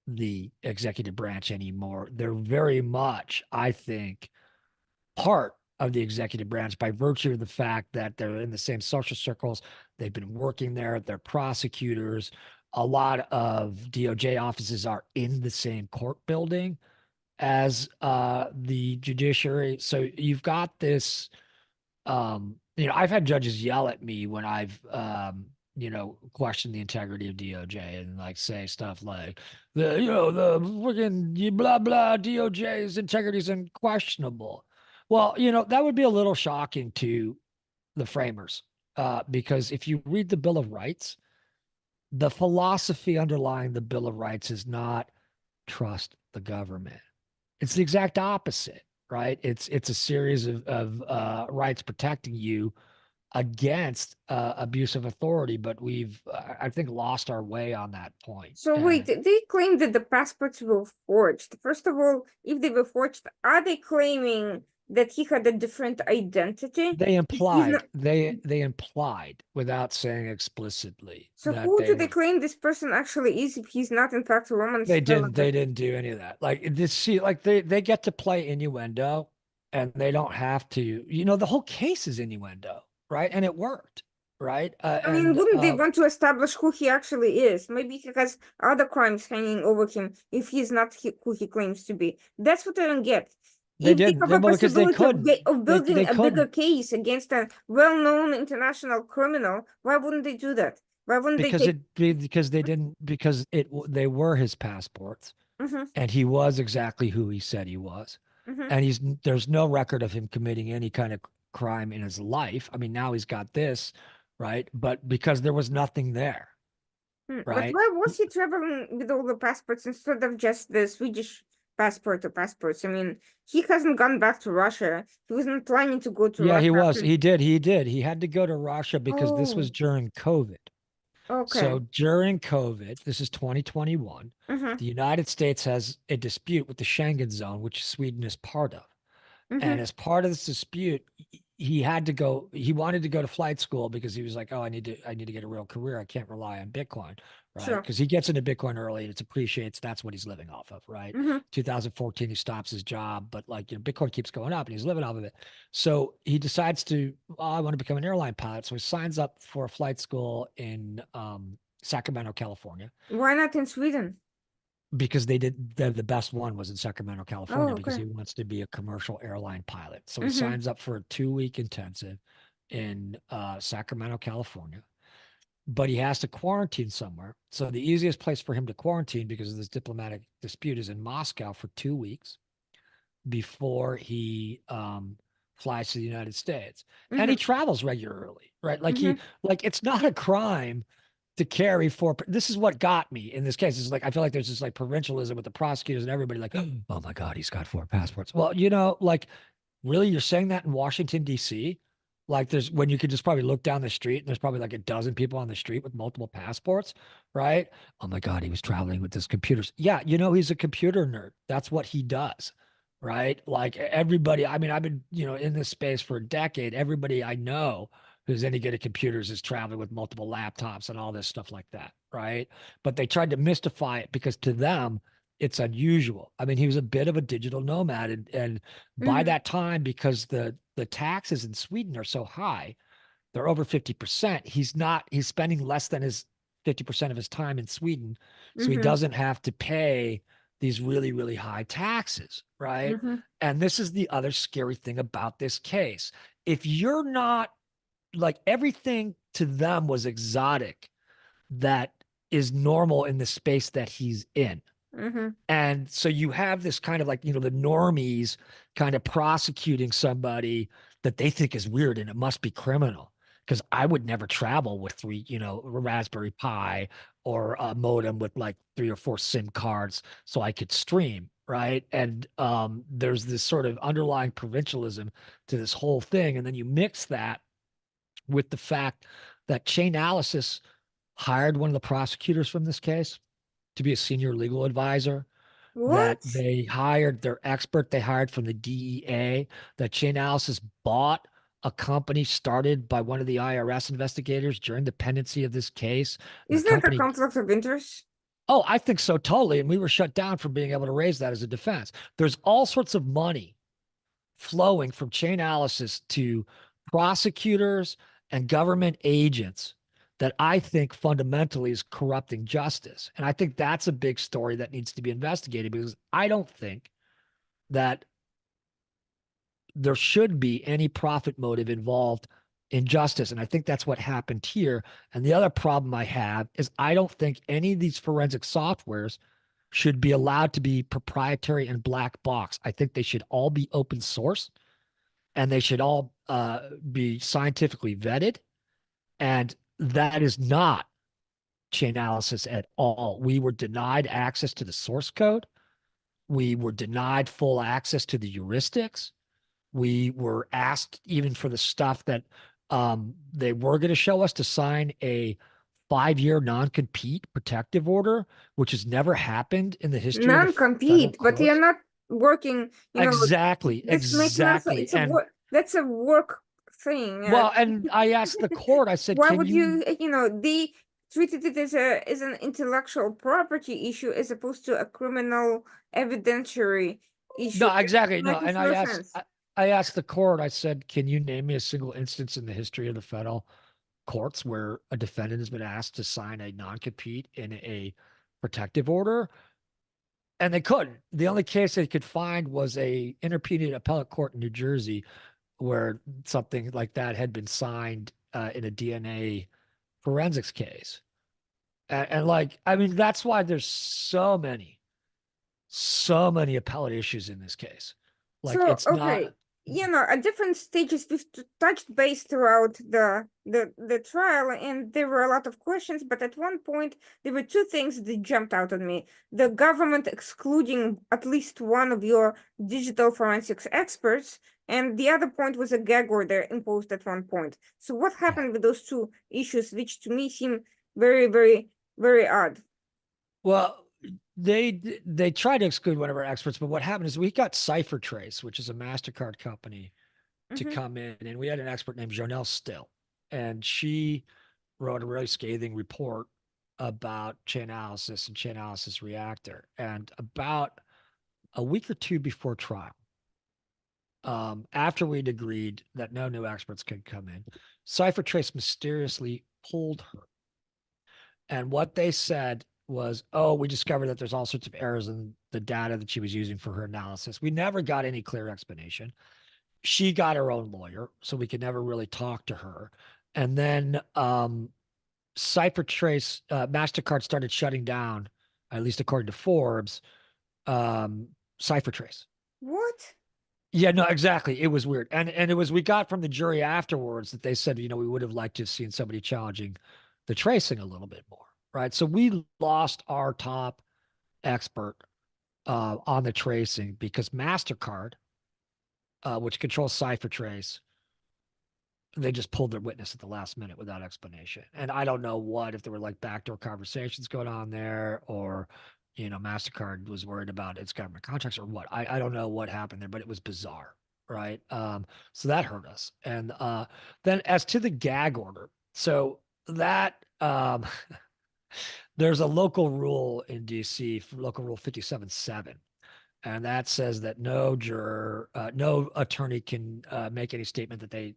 the executive branch anymore. They're very much, I think, part of the executive branch by virtue of the fact that they're in the same social circles. They've been working there. They're prosecutors. A lot of DOJ offices are in the same court building as the judiciary. So you've got this I've had judges yell at me when I've questioned the integrity of DOJ and like say stuff like the freaking blah blah DOJ's integrity is unquestionable. Well, that would be a little shocking to the framers, because if you read the Bill of Rights, the philosophy underlying the Bill of Rights is not trust the government. It's the exact opposite, right? It's a series of rights protecting you against abuse of authority, but we've I think lost our way on that point. So wait, And they claim that the passports were forged. First of all, if they were forged, are they claiming that he had a different identity? they If he's implied not, they implied without saying explicitly so that who they do they were claim this person actually is if he's not in fact a Roman they settler? didn't do any of that. Like this see like they get to play innuendo and they don't have to. The whole case is innuendo, right? And it worked, right? I mean, And wouldn't they want to establish who he actually is? Maybe he has other crimes hanging over him if he's not who he claims to be. That's what I don't get. they If they didn't. have a Well, because they possibility couldn't. of They building a bigger couldn't case against a well-known international criminal, why wouldn't they do that? Why wouldn't they take? because they didn't because they were his passports Mm-hmm, and he was exactly who he said he was, mm-hmm. and there's no record of him committing any kind of crime in his life. I mean, now he's got this, right? But because there was nothing there, But right? why was he traveling with all the passports instead of just the Swedish passport or passports? I mean, he hasn't gone back to Russia. He wasn't planning to go to Yeah, Russia he was. after. He did. He did. He had to go to Russia because this was Oh, during COVID. okay. So during COVID, this is 2021, Mm-hmm. the United States has a dispute with the Schengen zone, which Sweden is part of. Mm-hmm. And as part of this dispute, he had to go, he wanted to go to flight school because he was like, oh, I need to get a real career. I can't rely on Bitcoin, right? Sure. Because he gets into Bitcoin early and it appreciates. That's what he's living off of, right? Mm-hmm. 2014, he stops his job, but like, Bitcoin keeps going up and he's living off of it. So he decides to, oh, I want to become an airline pilot. So he signs up for a flight school in Sacramento, California, Why not in Sweden? because the best one was in Sacramento, Oh, California, because okay. he wants to be a commercial airline pilot. So he Mm-hmm. signs up for a 2 week intensive in Sacramento, California, but he has to quarantine somewhere. So the easiest place for him to quarantine because of this diplomatic dispute is in Moscow for 2 weeks before he flies to the United States. And Mm-hmm. he travels regularly, right? Mm-hmm. Like it's not a crime to carry for. This is what got me in this case. Is like I feel like there's this like provincialism with the prosecutors and everybody like, oh my God, he's got 4 passports. Well, like really, you're saying that in Washington, D.C.? Like there's when you could just probably look down the street and there's probably like a dozen people on the street with multiple passports, right? Oh my God, he was traveling with his computers. Yeah, he's a computer nerd. That's what he does, right? Like everybody, I mean, I've been, in this space for a decade. Everybody I know who's any good at computers is traveling with multiple laptops and all this stuff like that, right? But they tried to mystify it because to them, it's unusual. I mean, he was a bit of a digital nomad, and by Mm-hmm. that time, because the taxes in Sweden are so high, they're over 50%. He's spending less than his 50% of his time in Sweden. So he Mm-hmm. doesn't have to pay these really, really high taxes, right? Mm-hmm. And this is the other scary thing about this case. If you're not like everything to them was exotic that is normal in the space that he's in. Mm-hmm. And so you have this kind of like, the normies kind of prosecuting somebody that they think is weird and it must be criminal. Because I would never travel with three, a Raspberry Pi or a modem with like 3 or 4 SIM cards so I could stream. Right. And there's this sort of underlying provincialism to this whole thing. And then you mix that with the fact that Chainalysis hired one of the prosecutors from this case to be a senior legal advisor, that What? they hired their expert they hired from the DEA, that Chainalysis bought a company started by one of the IRS investigators during the pendency of this case. And the Isn't that a company, conflict of interest? oh, I think so totally. And we were shut down for being able to raise that as a defense. There's all sorts of money flowing from Chainalysis to prosecutors and government agents that I think fundamentally is corrupting justice. And I think that's a big story that needs to be investigated because I don't think that there should be any profit motive involved in justice. And I think that's what happened here. And the other problem I have is I don't think any of these forensic softwares should be allowed to be proprietary and black box. I think they should all be open source and they should all be scientifically vetted. And that is not Chainalysis at all. We were denied access to the source code. We were denied full access to the heuristics. We were asked even for the stuff that they were going to show us to sign a 5-year non-compete protective order, which has never happened in the history of the federal Non-compete, but you're courts. not working, Exactly, this makes no sense. exactly. It's a And work, that's a work thing. well, and I asked the court, I said, Why can would you they treated it as an intellectual property issue as opposed to a criminal evidentiary issue. no, exactly. That No. makes And no sense. I asked the court, I said, can you name me a single instance in the history of the federal courts where a defendant has been asked to sign a non-compete in a protective order? And they couldn't. The only case they could find was a intermediate appellate court in New Jersey where something like that had been signed in a DNA forensics case. And like, I mean, that's why there's so many appellate issues in this case. Like So, it's not okay. at different stages we've touched base throughout the trial, and there were a lot of questions, but at one point there were two things that jumped out at me. The government excluding at least one of your digital forensics experts, and the other point was a gag order imposed at one point. So what happened with those two issues, which to me seem very, very, very odd? Well, they tried to exclude one of our experts, but what happened is we got CipherTrace, which is a MasterCard company, to Mm-hmm. come in, and we had an expert named Jonelle Still, and she wrote a really scathing report about Chainalysis and Chainalysis Reactor. And about a week or two before trial, after we'd agreed that no new experts could come in, CipherTrace mysteriously pulled her. And what they said was, oh, we discovered that there's all sorts of errors in the data that she was using for her analysis. We never got any clear explanation. She got her own lawyer, so we could never really talk to her. And then CipherTrace, MasterCard started shutting down, at least according to Forbes, CipherTrace. What? Yeah, no, exactly. It was weird. And it was, we got from the jury afterwards that they said, we would have liked to have seen somebody challenging the tracing a little bit more. Right. So we lost our top expert on the tracing because MasterCard, which controls CipherTrace, they just pulled their witness at the last minute without explanation. And I don't know if there were like backdoor conversations going on there, or, MasterCard was worried about its government contracts or what. I don't know what happened there, but it was bizarre. Right. So that hurt us. And then as to the gag order, so that there's a local rule in DC, local rule 57.7. And that says that no juror, no attorney can make any statement that they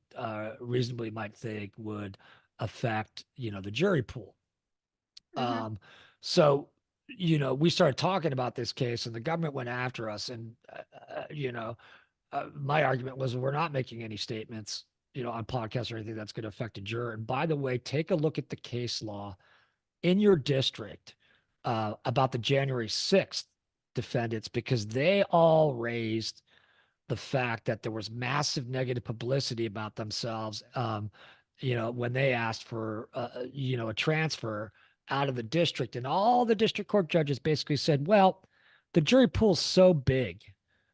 reasonably might think would affect, the jury pool. Mm-hmm. So, we started talking about this case, and the government went after us. And, my argument was, we're not making any statements, on podcasts or anything that's going to affect a juror. And by the way, take a look at the case law in your district about the January 6th defendants, because they all raised the fact that there was massive negative publicity about themselves, when they asked for, a transfer out of the district. And all the district court judges basically said, well, the jury pool's so big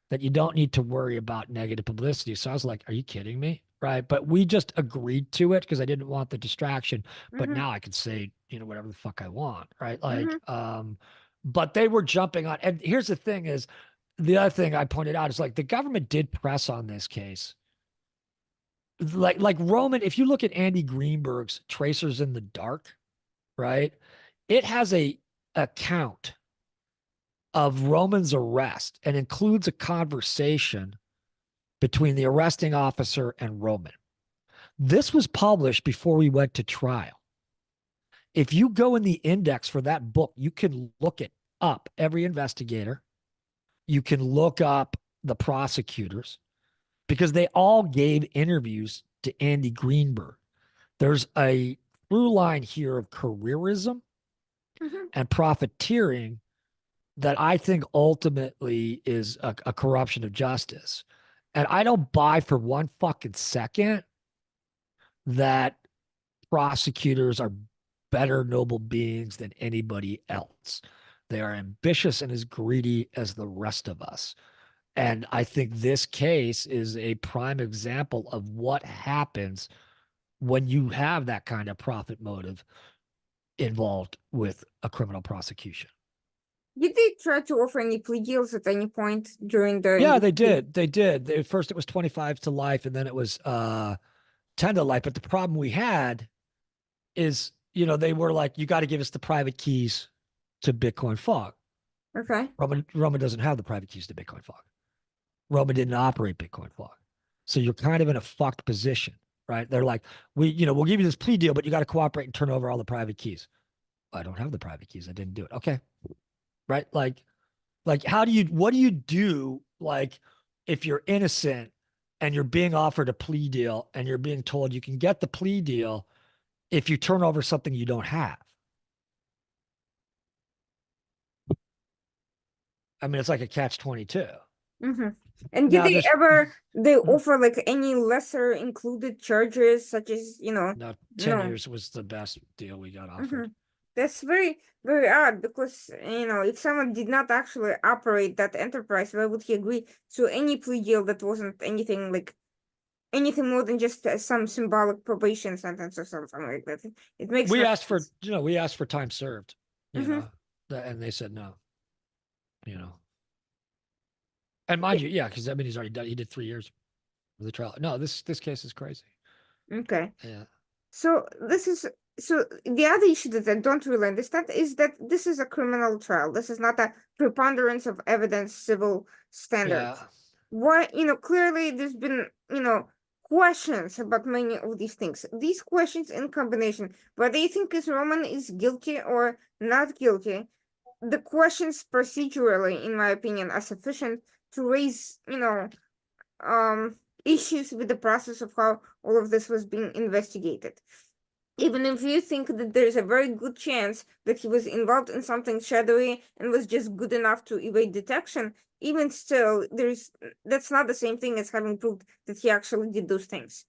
that you don't need to worry about negative publicity. So I was like, are you kidding me? Right. But we just agreed to it because I didn't want the distraction. But Mm-hmm. now I can say, whatever the fuck I want. Right. Mm-hmm. But they were jumping on. And here's the thing is, the other thing I pointed out is, like, the government did press on this case. Like Roman, if you look at Andy Greenberg's Tracers in the Dark, right? It has a account of Roman's arrest and includes a conversation between the arresting officer and Roman. This was published before we went to trial. If you go in the index for that book, you can look it up, every investigator. You can look up the prosecutors, because they all gave interviews to Andy Greenberg. There's a through line here of careerism Mm-hmm. and profiteering that I think ultimately is a corruption of justice. And I don't buy for one fucking second that prosecutors are better noble beings than anybody else. They are ambitious and as greedy as the rest of us. And I think this case is a prime example of what happens when you have that kind of profit motive involved with a criminal prosecution. Did they try to offer any plea deals at any point during the Yeah, they investigation? did. They did. First, it was 25 to life, and then it was 10 to life. But the problem we had is, they were like, you got to give us the private keys to Bitcoin Fog. Okay. Roman doesn't have the private keys to Bitcoin Fog. Roman didn't operate Bitcoin Fog. So you're kind of in a fucked position, right? They're like, we'll give you this plea deal, but you got to cooperate and turn over all the private keys. I don't have the private keys. I didn't do it. Okay. Right. Like what do you do? Like, if you're innocent and you're being offered a plea deal and you're being told you can get the plea deal if you turn over something you don't have. I mean, it's like a catch-22. Mm-hmm. And did Now they there's ever they mm, offer like any lesser included charges, such as, no 10 no? years was the best deal we got Mm-hmm. offered. That's very, very odd because, if someone did not actually operate that enterprise, why would he agree to any plea deal that wasn't anything more than just some symbolic probation sentence or something like that? It makes We no asked for sense. we asked for time served, you Mm-hmm. know, and they said no, you know. And mind you, yeah, because I mean he's already done. He did 3 years of the trial. No, this case is crazy. Okay. Yeah, So this is so the other issue that I don't really understand is that this is a criminal trial. This is not a preponderance of evidence civil yeah. standards. Why, clearly there's been, questions about many of these things. These questions in combination, whether you think is Roman is guilty or not guilty, the questions procedurally, in my opinion, are sufficient to raise, issues with the process of how all of this was being investigated. Even if you think that there's a very good chance that he was involved in something shadowy and was just good enough to evade detection, even still, there's that's not the same thing as having proved that he actually did those things.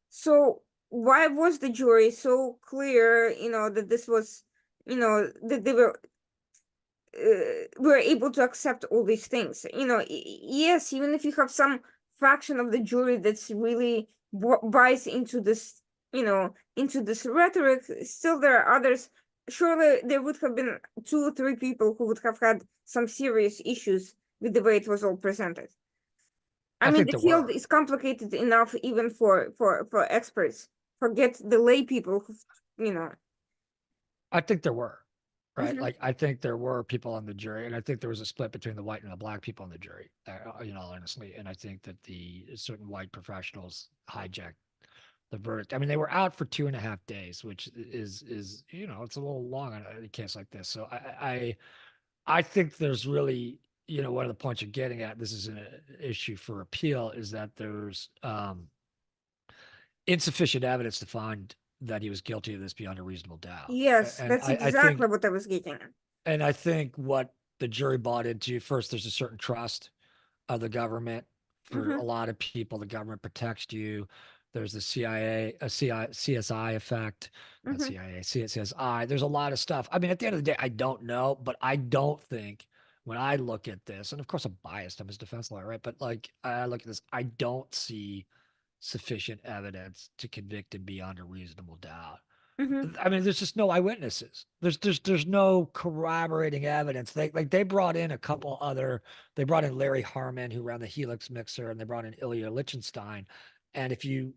So why was the jury so clear, that this was, that they were able to accept all these things? Yes, even if you have some fraction of the jury that's really buys into this, into this rhetoric, still there are others. Surely there would have been 2 or 3 people who would have had some serious issues with the way it was all presented. I I mean, think the there field were. is complicated enough even for experts. Forget the lay people who, you know. I think there were. Right, Mhm. like I think there were people on the jury, and I think there was a split between the white and the black people on the jury. Honestly, and I think that the certain white professionals hijacked the verdict. I mean, they were out for 2.5 days, which is it's a little long on a case like this. So I think there's really one of the points you're getting at. This is an issue for appeal is that there's insufficient evidence to find that he was guilty of this beyond a reasonable doubt. Yes, And that's I exactly think what I was getting at. what the jury bought into first, there's a certain trust of the government. For Mm-hmm. a lot of people, the government protects you. There's the CIA, CSI effect, not Mm-hmm. CIA, CSI. There's a lot of stuff. I mean, at the end of the day, I don't know, but I don't think when I look at this, and of course I'm biased, I'm his defense lawyer, right? But like I look at this, I don't see sufficient evidence to convict him beyond a reasonable doubt. Mm-hmm. I mean, there's just no eyewitnesses. There's no corroborating evidence. They brought in a couple other. They brought in Larry Harmon, who ran the Helix mixer, and they brought in Ilya Lichtenstein. And if you,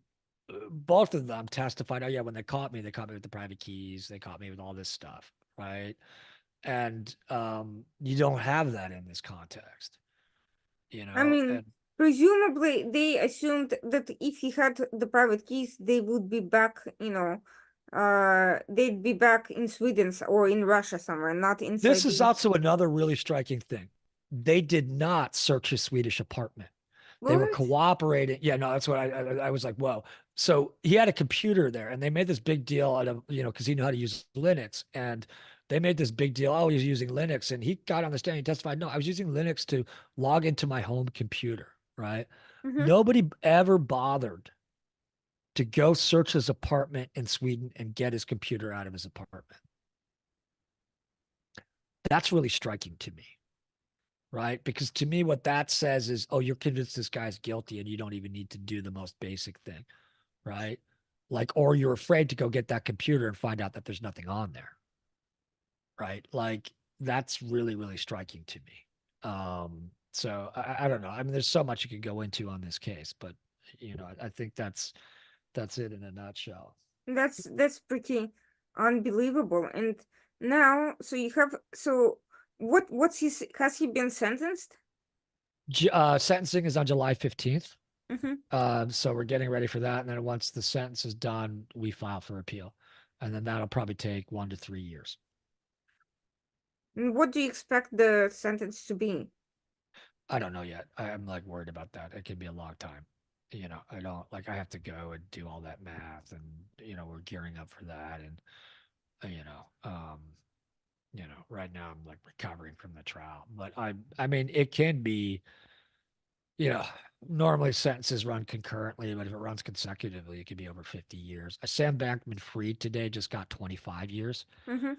both of them testified, oh yeah, when they caught me with the private keys. They caught me with all this stuff, right? And you don't have that in this context, I mean, And presumably they assumed that if he had the private keys, they would be back, they'd be back in Sweden or in Russia somewhere, not this inside is the. also another really striking thing. They did not search his Swedish apartment. They were What? cooperating. Yeah, no, that's what I was like, whoa. So he had a computer there, and they made this big deal out of because he knew how to use Linux, and they made this big deal. Oh, he's using Linux, and he got on the stand. He testified, no, I was using Linux to log into my home computer. Right? Mm-hmm. Nobody ever bothered to go search his apartment in Sweden and get his computer out of his apartment. That's really striking to me. Right? Because to me, what that says is, oh, you're convinced this guy's guilty, and you don't even need to do the most basic thing. Right? Like, or you're afraid to go get that computer and find out that there's nothing on there. Right? Like, that's really, really striking to me. So I don't know. I mean, there's so much you could go into on this case, but I think that's it in a nutshell. That's pretty unbelievable. And now, so you have, so what's his, has he been sentenced? Sentencing is on July 15th. Mm-hmm. So we're getting ready for that. And then once the sentence is done, we file for appeal. And then that'll probably take 1 to 3 years. And what do you expect the sentence to be? I don't know yet. I'm like worried about that. It could be a long time. I don't like I have to go and do all that math and we're gearing up for that and uh, you know, um, right now I'm like recovering from the trial. But I mean it can be you know, normally sentences run concurrently, but if it runs consecutively, it could be over 50 years. Sam Bankman-Fried today just got 25 years. Mm-hmm.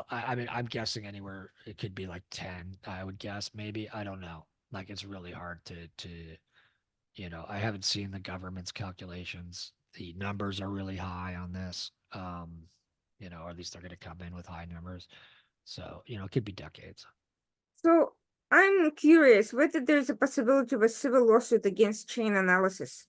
I mean, I'm guessing anywhere it could be like 10, I would guess, maybe. I don't know. Like it's really hard I haven't seen the government's calculations. The numbers are really high on this. Or at least they're going to come in with high numbers. So, it could be decades. So I'm curious whether there's a possibility of a civil lawsuit against chain analysis.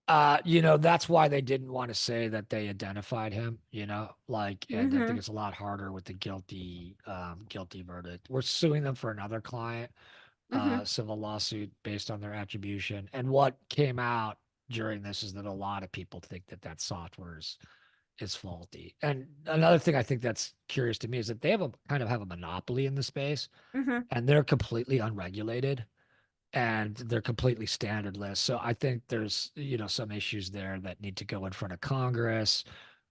That's why they didn't want to say that they identified him, and I Mm-hmm. think it's a lot harder with the guilty verdict. We're suing them for another client, Mm-hmm. civil lawsuit based on their attribution. And what came out during this is that a lot of people think that software is faulty. And another thing I think that's curious to me is that they kind of have a monopoly in the space, Mm-hmm. and they're completely unregulated and they're completely standardless. So I think there's, some issues there that need to go in front of Congress,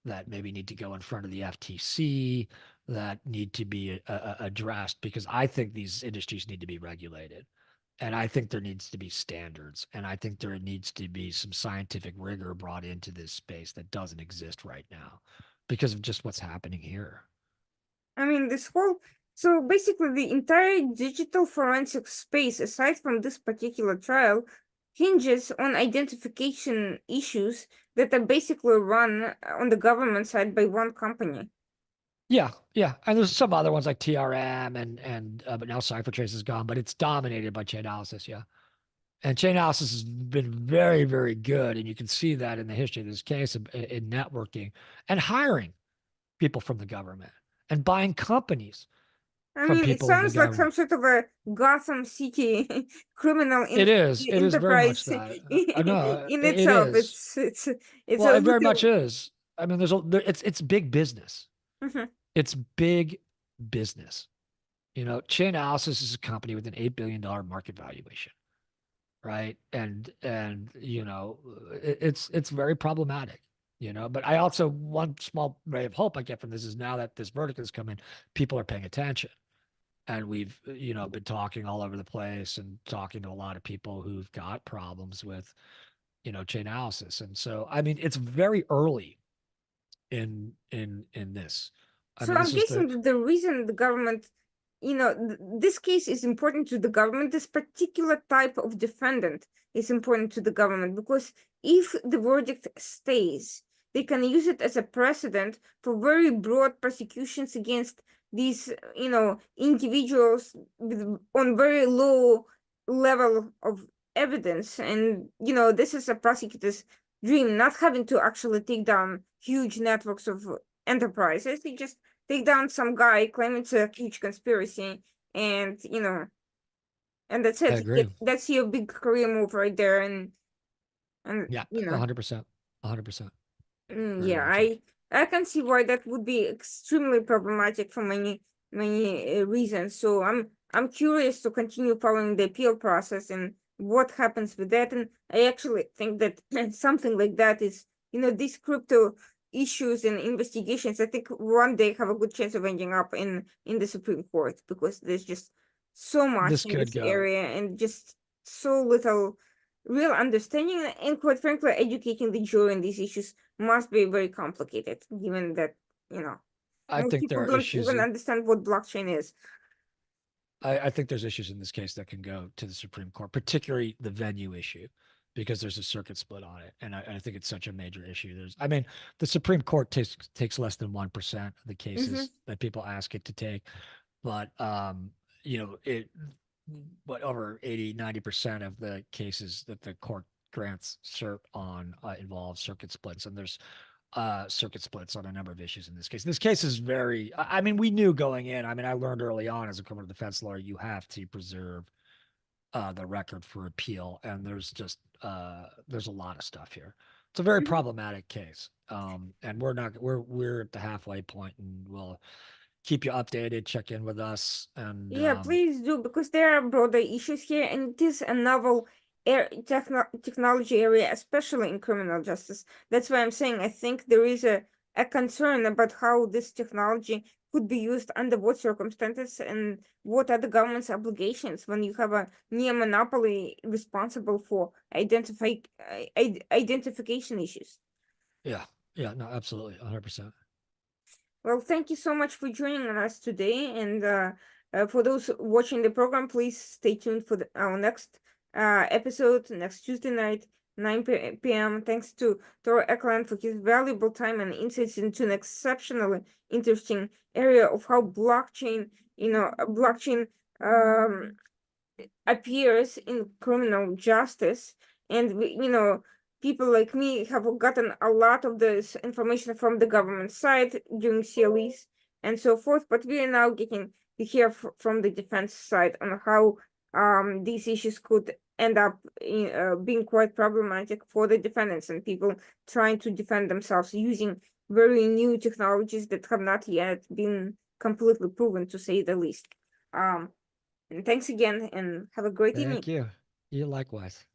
that maybe need to go in front of the FTC, that need to be addressed, because I think these industries need to be regulated. And I think there needs to be standards. And I think there needs to be some scientific rigor brought into this space that doesn't exist right now because of just what's happening here. I mean, so basically the entire digital forensic space, aside from this particular trial, hinges on identification issues that are basically run on the government side by one company. Yeah, yeah, and there's some other ones like TRM but now CipherTrace is gone, but it's dominated by Chainalysis. Yeah, and Chainalysis has been very, very good, and you can see that in the history of this case in networking and hiring people from the government and buying companies I from mean, it people in the sounds like government. some sort of a Gotham City criminal It is. It is very much enterprise that. No, in it itself. is. It's Well, a it very much little. is. I mean, it's big business. Mhm. It's big business. Chainalysis is a company with an $8 billion market valuation, right? And it's very problematic. But I also, one small ray of hope I get from this is now that this verdict has come in, people are paying attention, and we've been talking all over the place and talking to a lot of people who've got problems with Chainalysis. And so, I mean, it's very early in this. I So mean, I'm this is the guessing that the reason the government, this case is important to the government, this particular type of defendant is important to the government because if the verdict stays, they can use it as a precedent for very broad prosecutions against these, individuals on very low level of evidence. And, this is a prosecutor's dream, not having to actually take down huge networks of enterprises. They just take down some guy, claim it's a huge conspiracy, and and that's I it. agree. That's your big career move right there, and Yeah, 100%, 100%, very yeah, much so. I can see why that would be extremely problematic for many reasons. So I'm curious to continue following the appeal process and what happens with that. And I actually think that something like that is, these crypto issues and investigations, I think one day have a good chance of ending up in the Supreme Court because there's just so much This in could this go. area and just so little real understanding, and quite frankly educating the jury on these issues must be very complicated, given that, you know, I most think people there are don't issues. even understand what blockchain is. I think there's issues in this case that can go to the Supreme Court, particularly the venue issue, because there's a circuit split on it, and I think it's such a major issue. I mean, the Supreme Court takes less than 1% of the Mm-hmm. cases that people ask it to take, but it, but over 80-90% of the cases that the court grants cert on involve circuit splits, and there's circuit splits on a number of issues in this case. This case is very, I mean, we knew going in. I mean, I learned early on as a criminal defense lawyer, you have to preserve the record for appeal. And there's a lot of stuff here. It's a very Mm-hmm. problematic case. And we're at the halfway point, and we'll keep you updated, check in with us. And Yeah, please do, because there are broader issues here, and it is a novel technology area, especially in criminal justice. That's why I'm saying I think there is a concern about how this technology could be used under what circumstances, and what are the government's obligations when you have a near monopoly responsible for identification issues. Yeah. Yeah. No, absolutely. 100%. Well, thank you so much for joining us today. And for those watching the program, please stay tuned for our next episode next Tuesday night, 9 p.m. Thanks to Tor Ekeland for his valuable time and insights into an exceptionally interesting area of how blockchain, blockchain appears in criminal justice. And people like me have gotten a lot of this information from the government side during CLEs and so forth, but we are now getting to hear from the defense side on how these issues could end up being quite problematic for the defendants and people trying to defend themselves using very new technologies that have not yet been completely proven, to say the least. And thanks again, and have a great evening. Thank you. You likewise.